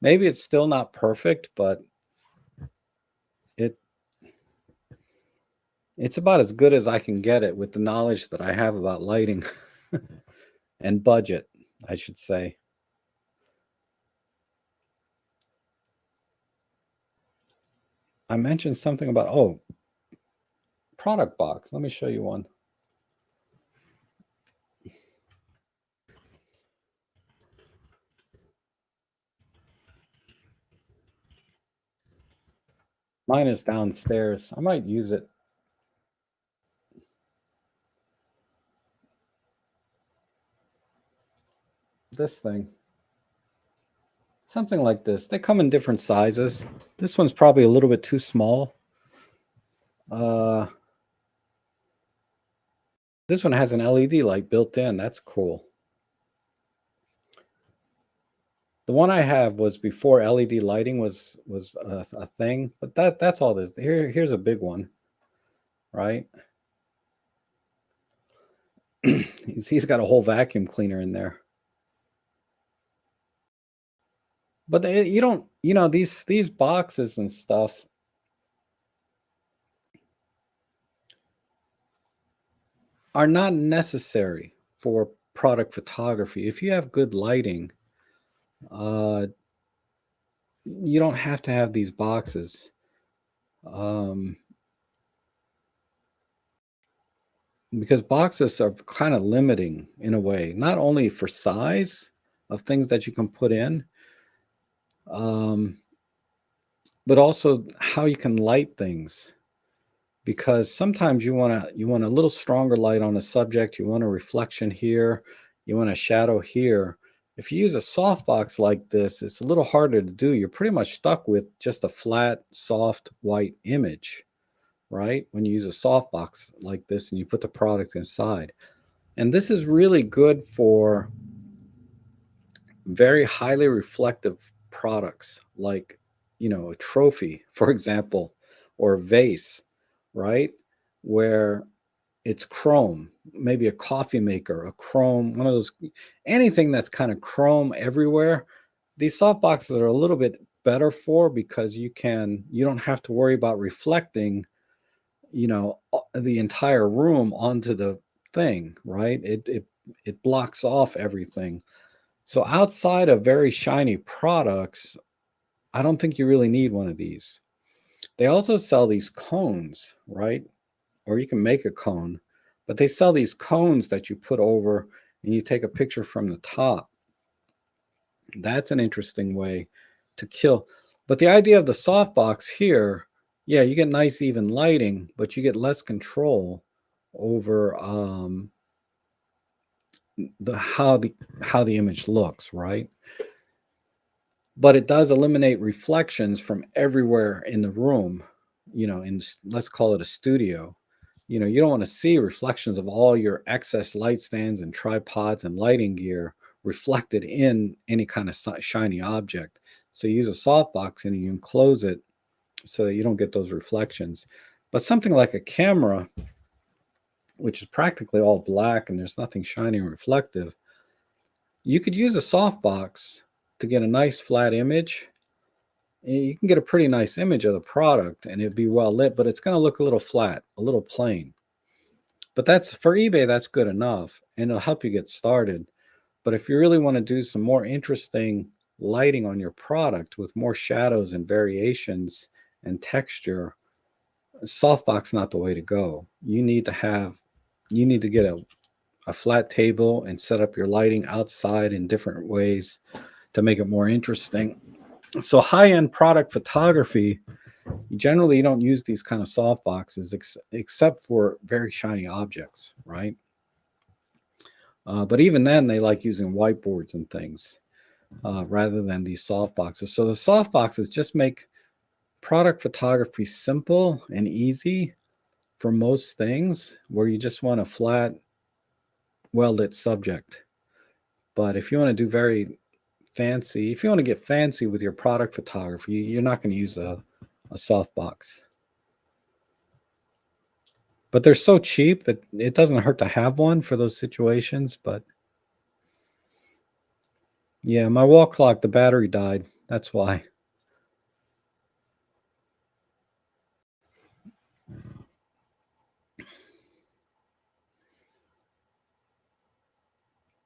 Maybe it's still not perfect, but it's about as good as I can get it with the knowledge that I have about lighting and budget, I should say. I mentioned something about product box. Let me show you one. Mine is downstairs. I might use it. This thing. Something like this. They come in different sizes. This one's probably a little bit too small. This one has an LED light built in. That's cool. The one I have was before LED lighting was a thing, but that's all this. Here's a big one, right? He's got a whole vacuum cleaner in there. But you don't, these boxes and stuff are not necessary for product photography. If you have good lighting, you don't have to have these boxes. Because boxes are kind of limiting in a way, not only for size of things that you can put in, um, but also how you can light things. Because sometimes you want a little stronger light on a subject, you want a reflection here, you want a shadow here. If you use a softbox like this, it's a little harder to do. You're pretty much stuck with just a flat, soft, white image, right? When you use a softbox like this and you put the product inside. And this is really good for very highly reflective products like, a trophy, for example, or a vase, right? Where it's chrome, maybe a coffee maker, a chrome, one of those, anything that's kind of chrome everywhere. These soft boxes are a little bit better for, because you don't have to worry about reflecting, the entire room onto the thing, right? It blocks off everything. So outside of very shiny products, I don't think you really need one of these. They also sell these cones, right? Or you can make a cone, but they sell these cones that you put over and you take a picture from the top. That's an interesting way to kill. But the idea of the softbox here, yeah, you get nice even lighting, but you get less control over the how the image looks, right? But it does eliminate reflections from everywhere in the room, let's call it a studio. You don't want to see reflections of all your excess light stands and tripods and lighting gear reflected in any kind of shiny object. So you use a softbox and you enclose it so that you don't get those reflections. But something like a camera, which is practically all black and there's nothing shiny or reflective, you could use a softbox to get a nice flat image. You can get a pretty nice image of the product and it'd be well lit, but it's going to look a little flat, a little plain. But that's for eBay, that's good enough and it'll help you get started. But if you really want to do some more interesting lighting on your product with more shadows and variations and texture, softbox not the way to go. You need to get a flat table and set up your lighting outside in different ways to make it more interesting. So high-end product photography, generally you don't use these kind of soft boxes except for very shiny objects, right? But even then, they like using whiteboards and things rather than these soft boxes. So the soft boxes just make product photography simple and easy for most things where you just want a flat, well-lit subject. But if you want to do very fancy, if you want to get fancy with your product photography, you're not going to use a softbox. But they're so cheap that it doesn't hurt to have one for those situations. But yeah, my wall clock, the battery died. That's why.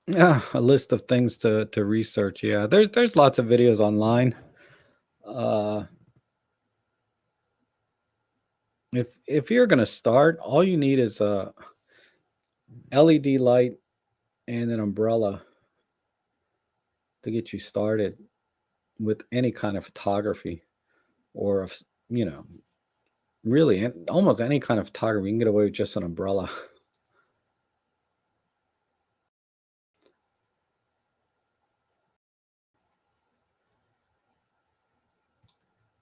Yeah, a list of things to research. Yeah, there's lots of videos online. Uh, if you're gonna start, all you need is a LED light and an umbrella to get you started with any kind of photography, or you know, really almost any kind of photography. You can get away with just an umbrella.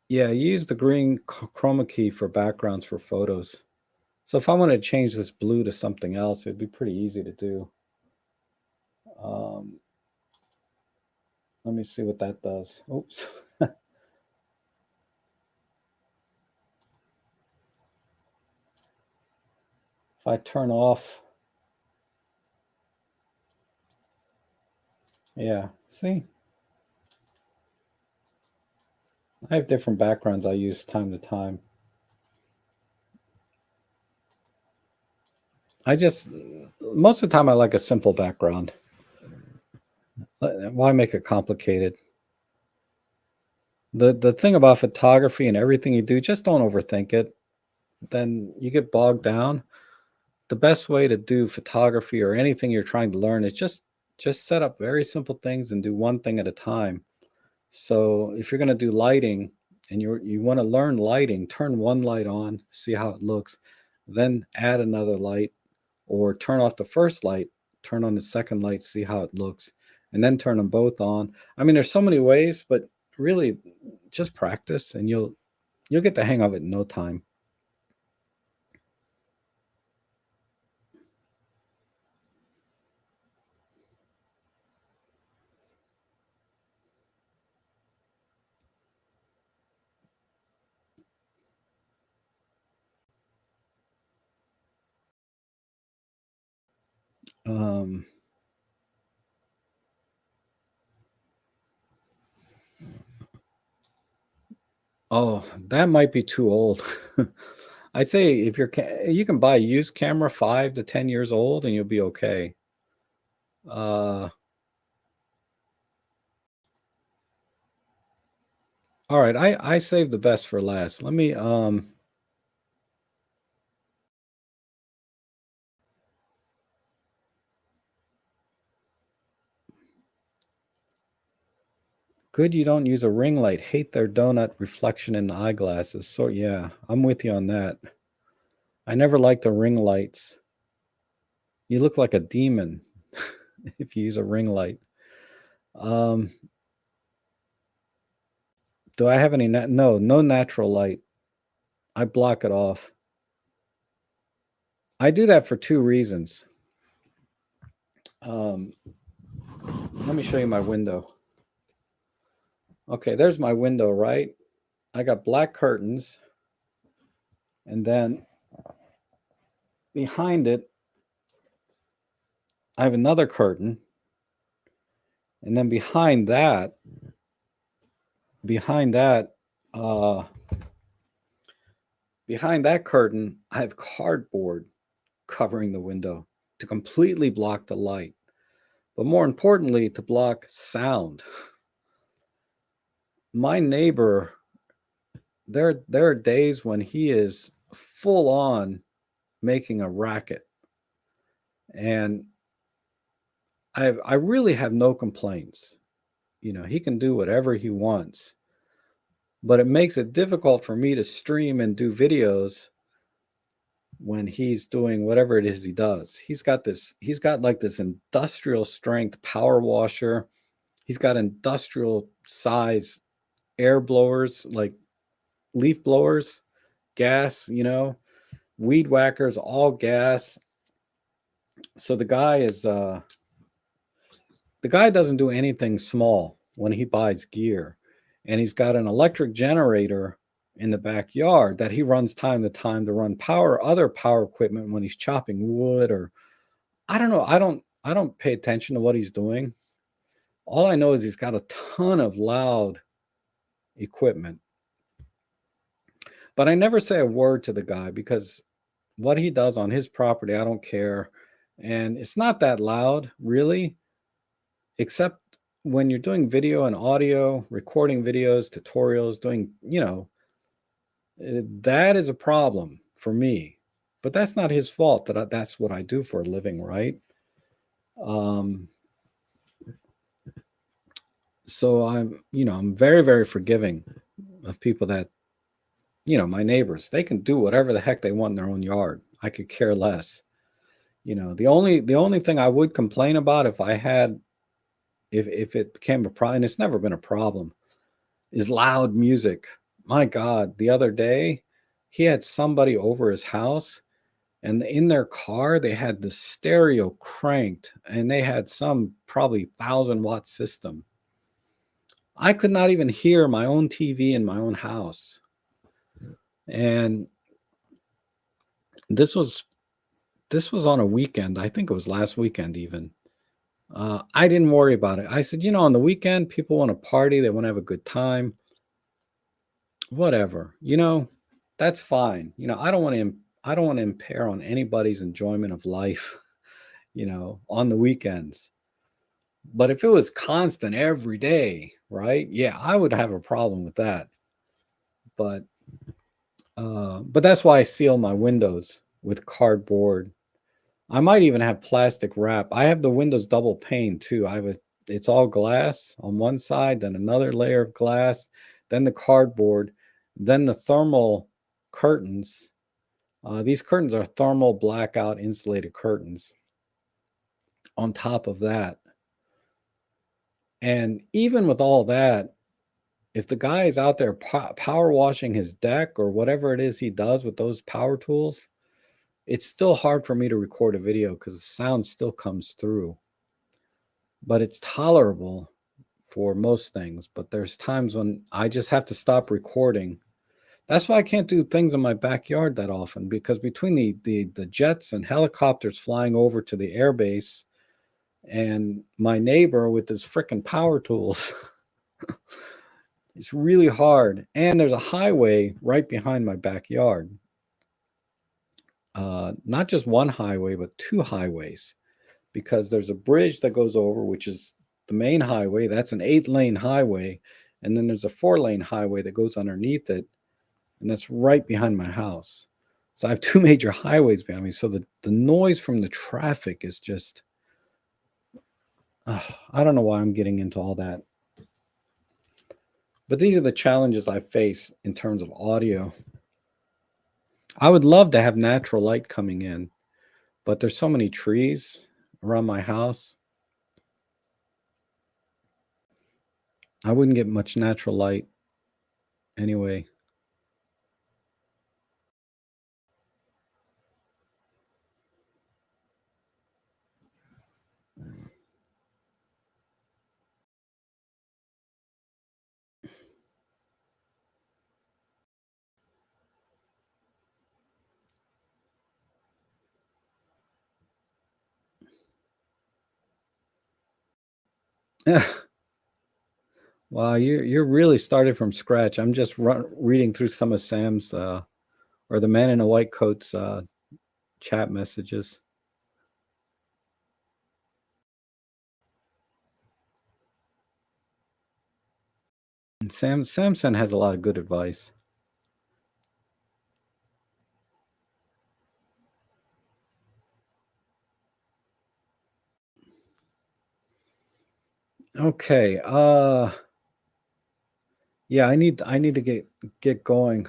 Yeah, you use the green chroma key for backgrounds for photos. So if I wanted to change this blue to something else, it'd be pretty easy to do. Um, let me see what that does. Oops. If I turn off, yeah, see? I have different backgrounds I use time to time. Most of the time, I like a simple background. Why make it complicated? The thing about photography and everything you do, just don't overthink it. Then you get bogged down. The best way to do photography or anything you're trying to learn is just set up very simple things and do one thing at a time. So if you're going to do lighting and you want to learn lighting, turn one light on, see how it looks, then add another light, or turn off the first light, turn on the second light, see how it looks, and then turn them both on. I mean, there's so many ways, but really just practice and you'll get the hang of it in no time. Um, oh, that might be too old. I'd say if you can buy a used camera 5 to 10 years old and you'll be okay. Uh, all right, I saved the best for last. Let me good you don't use a ring light. Hate their donut reflection in the eyeglasses. So yeah, I'm with you on that. I never liked the ring lights. You look like a demon if you use a ring light. Um, do I have any no natural light. I block it off. I do that for two reasons. Um, let me show you my window. Okay, there's my window, right? I got black curtains, and then behind it, I have another curtain, and then behind that, uh, behind that curtain, I have cardboard covering the window to completely block the light, but more importantly, to block sound. My neighbor, there are days when he is full on making a racket, and I really have no complaints. You know, he can do whatever he wants, but it makes it difficult for me to stream and do videos when he's doing whatever it is he does. He's got like this industrial strength power washer. He's got industrial size air blowers, like leaf blowers, gas, weed whackers, all gas. So the guy doesn't do anything small when he buys gear. And he's got an electric generator in the backyard that he runs time to time to run other power equipment when he's chopping wood, or I don't know. I don't pay attention to what he's doing. All I know is he's got a ton of loud equipment. But I never say a word to the guy because what he does on his property, I don't care. And it's not that loud, really, except when you're doing video and audio, recording videos, tutorials, that is a problem for me. But that's not his fault that's what I do for a living, right? Um, so I'm very, very forgiving of people that, my neighbors. They can do whatever the heck they want in their own yard. I could care less. The only thing I would complain about if it became a problem, and it's never been a problem, is loud music. My God, the other day he had somebody over his house, and in their car they had the stereo cranked, and they had some probably 1,000-watt system. I could not even hear my own TV in my own house. And this was this was on a weekend. I think it was last weekend even. I didn't worry about it. I said, on the weekend, people want to party, they want to have a good time, whatever. That's fine. I don't want to impair on anybody's enjoyment of life, on the weekends. But if it was constant every day, right? Yeah, I would have a problem with that. But that's why I seal my windows with cardboard. I might even have plastic wrap. I have the windows double pane too. It's all glass on one side, then another layer of glass, then the cardboard, then the thermal curtains. These curtains are thermal blackout insulated curtains on top of that. And even with all that, if the guy is out there power washing his deck or whatever it is he does with those power tools, it's still hard for me to record a video because the sound still comes through. But it's tolerable for most things. But there's times when I just have to stop recording. That's why I can't do things in my backyard that often, because between the jets and helicopters flying over to the airbase and my neighbor with his freaking power tools, it's really hard. And there's a highway right behind my backyard. Not just one highway, but two highways, because there's a bridge that goes over, which is the main highway. That's an 8-lane highway. And then there's a 4-lane highway that goes underneath it. And that's right behind my house. So I have two major highways behind me. So the noise from the traffic is just, I don't know why I'm getting into all that. But these are the challenges I face in terms of audio. I would love to have natural light coming in, but there's so many trees around my house. I wouldn't get much natural light anyway. Yeah. Wow, you're really started from scratch. I'm just reading through some of Sam's or the man in a white coat's chat messages. And Samson has a lot of good advice. Okay. Yeah, I need to get going.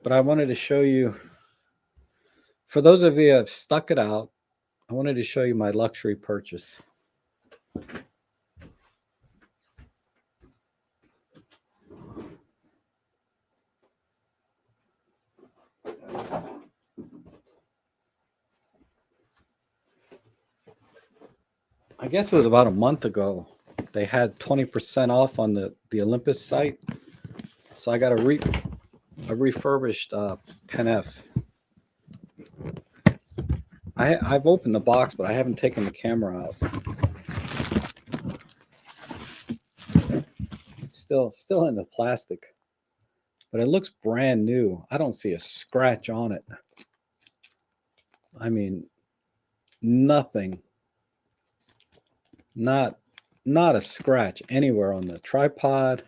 But I wanted to show you, for those of you that have stuck it out, I wanted to show you my luxury purchase. I guess it was about a month ago. They had 20% off on the Olympus site. So I got a refurbished Pen F. I've opened the box, but I haven't taken the camera out. It's still in the plastic, but it looks brand new. I don't see a scratch on it. I mean, nothing. Not a scratch anywhere on the tripod.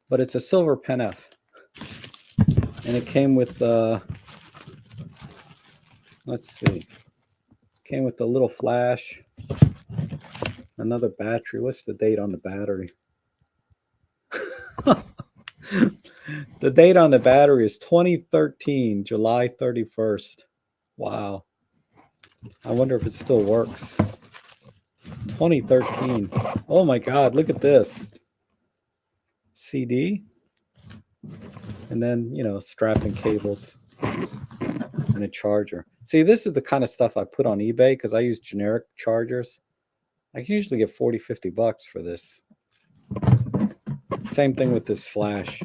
But it's a silver Pen F, and it came with let's see, came with the little flash, another battery. What's the date on the battery? The date on the battery is 2013, July 31st. Wow. I wonder if it still works. 2013. Oh my God, look at this. CD. And then, strapping cables and a charger. See, this is the kind of stuff I put on eBay because I use generic chargers. I can usually get 40, 50 bucks for this. Same thing with this flash.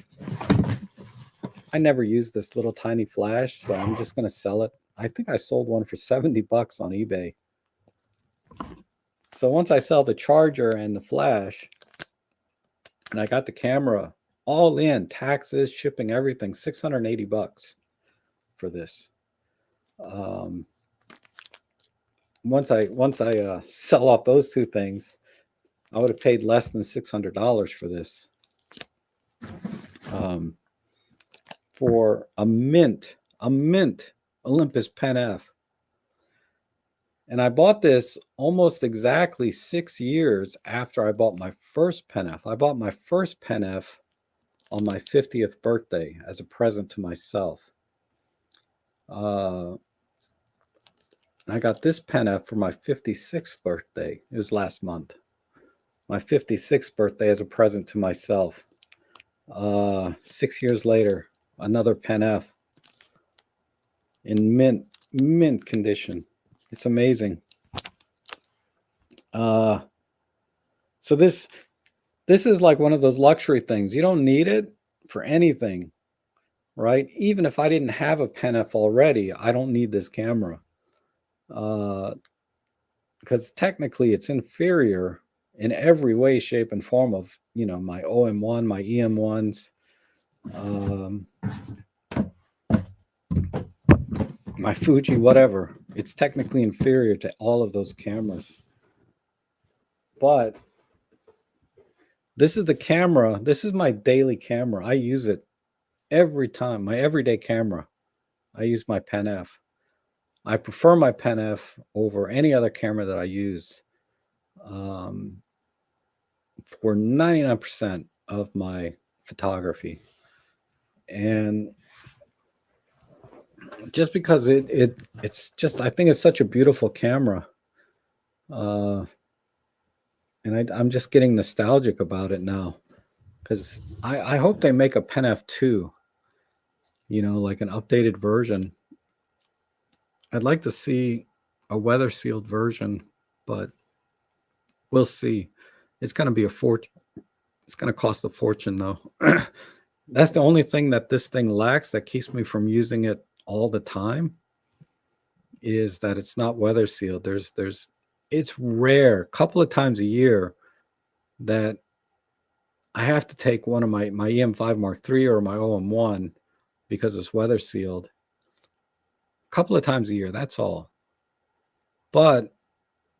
I never use this little tiny flash, so I'm just going to sell it. I think I sold one for 70 bucks on eBay. So once I sell the charger and the flash, and I got the camera all in, taxes, shipping, everything, 680 bucks for this. once I sell off those two things, I would have paid less than $600 for this. For a mint Olympus Pen F. And I bought this almost exactly 6 years after I bought my first Pen F. I bought my first Pen F on my 50th birthday as a present to myself. I got this Pen F for my 56th birthday. It was last month. My 56th birthday as a present to myself. 6 years later, another Pen F in mint condition. It's amazing. So this is like one of those luxury things. You don't need it for anything, right? Even if I didn't have a Pen F already, I don't need this camera. Because technically it's inferior in every way, shape, and form of, my OM1, my EM1s, my Fuji, whatever. It's technically inferior to all of those cameras. But this is the camera. This is my daily camera. I use it every time. My everyday camera. I use my Pen F. I prefer my Pen F over any other camera that I use for 99% of my photography. And just because it's just, I think it's such a beautiful camera. And I'm just getting nostalgic about it now, because I hope they make a Pen F2, like an updated version. I'd like to see a weather sealed version, but we'll see. It's going to be a fortune. It's going to cost a fortune, though. That's the only thing that this thing lacks that keeps me from using it all the time, is that it's not weather sealed. It's rare, a couple of times a year, that I have to take one of my EM5 Mark III or my OM1 because it's weather sealed. A couple of times a year, that's all. But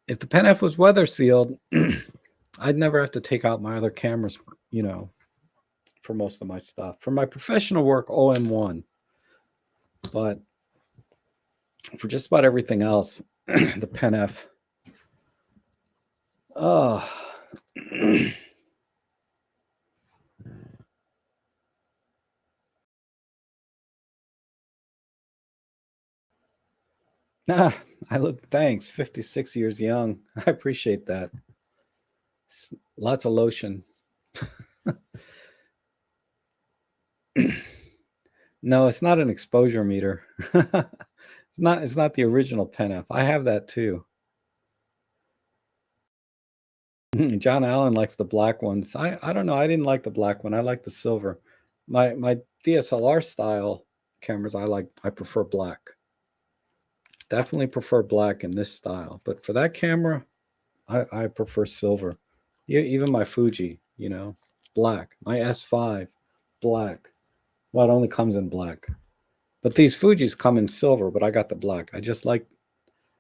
if the Pen F was weather sealed, I'd never have to take out my other cameras, for most of my stuff. For my professional work, OM1. But for just about everything else, the Pen F. Oh. I look, thanks. 56 years young. I appreciate that. Lots of lotion. No, it's not an exposure meter. It's not the original Pen F. I have that too. John Allen likes the black ones. I don't know. I didn't like the black one. I like the silver. My DSLR style cameras, I prefer black. Definitely prefer black in this style. But for that camera, I prefer silver. Even my Fuji, black. My S5, black. Well, it only comes in black. But these Fujis come in silver, but I got the black. I just like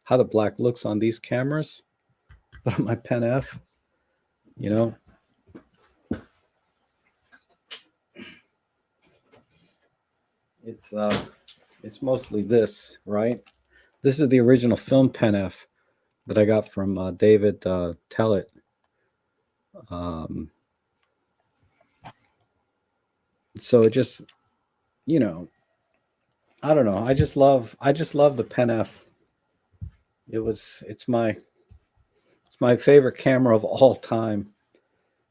how the black looks on these cameras. But on my Pen F, it's mostly this, right? This is the original film Pen F that I got from David Tellett. So it just, I don't know. I just love the Pen F. It's my favorite camera of all time.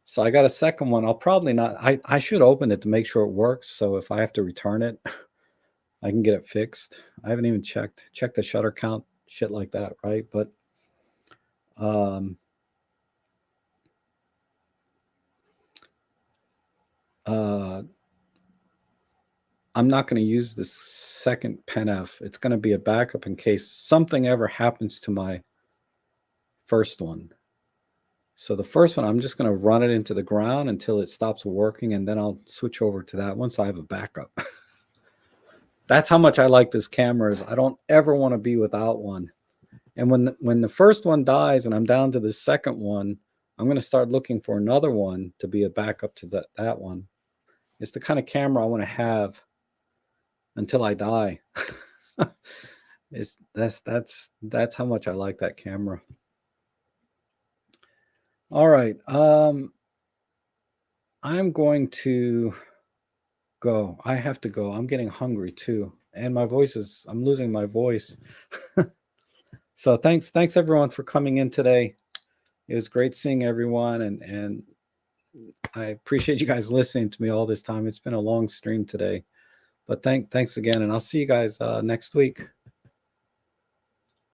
So I got a second one. I'll probably not. I should open it to make sure it works. So if I have to return it, I can get it fixed. I haven't even checked the shutter count, shit like that, right? But I'm not going to use this second Pen F. It's going to be a backup in case something ever happens to my first one. So the first one, I'm just going to run it into the ground until it stops working, and then I'll switch over to that once I have a backup. That's how much I like this camera. Is I don't ever want to be without one. And when the first one dies and I'm down to the second one, I'm going to start looking for another one to be a backup to that one. It's the kind of camera I want to have until I die. That's how much I like that camera. All right. I'm going to go. I have to go. I'm getting hungry too. And I'm losing my voice. So thanks everyone for coming in today. It was great seeing everyone, and I appreciate you guys listening to me all this time. It's been a long stream today, but thanks again, and I'll see you guys next week.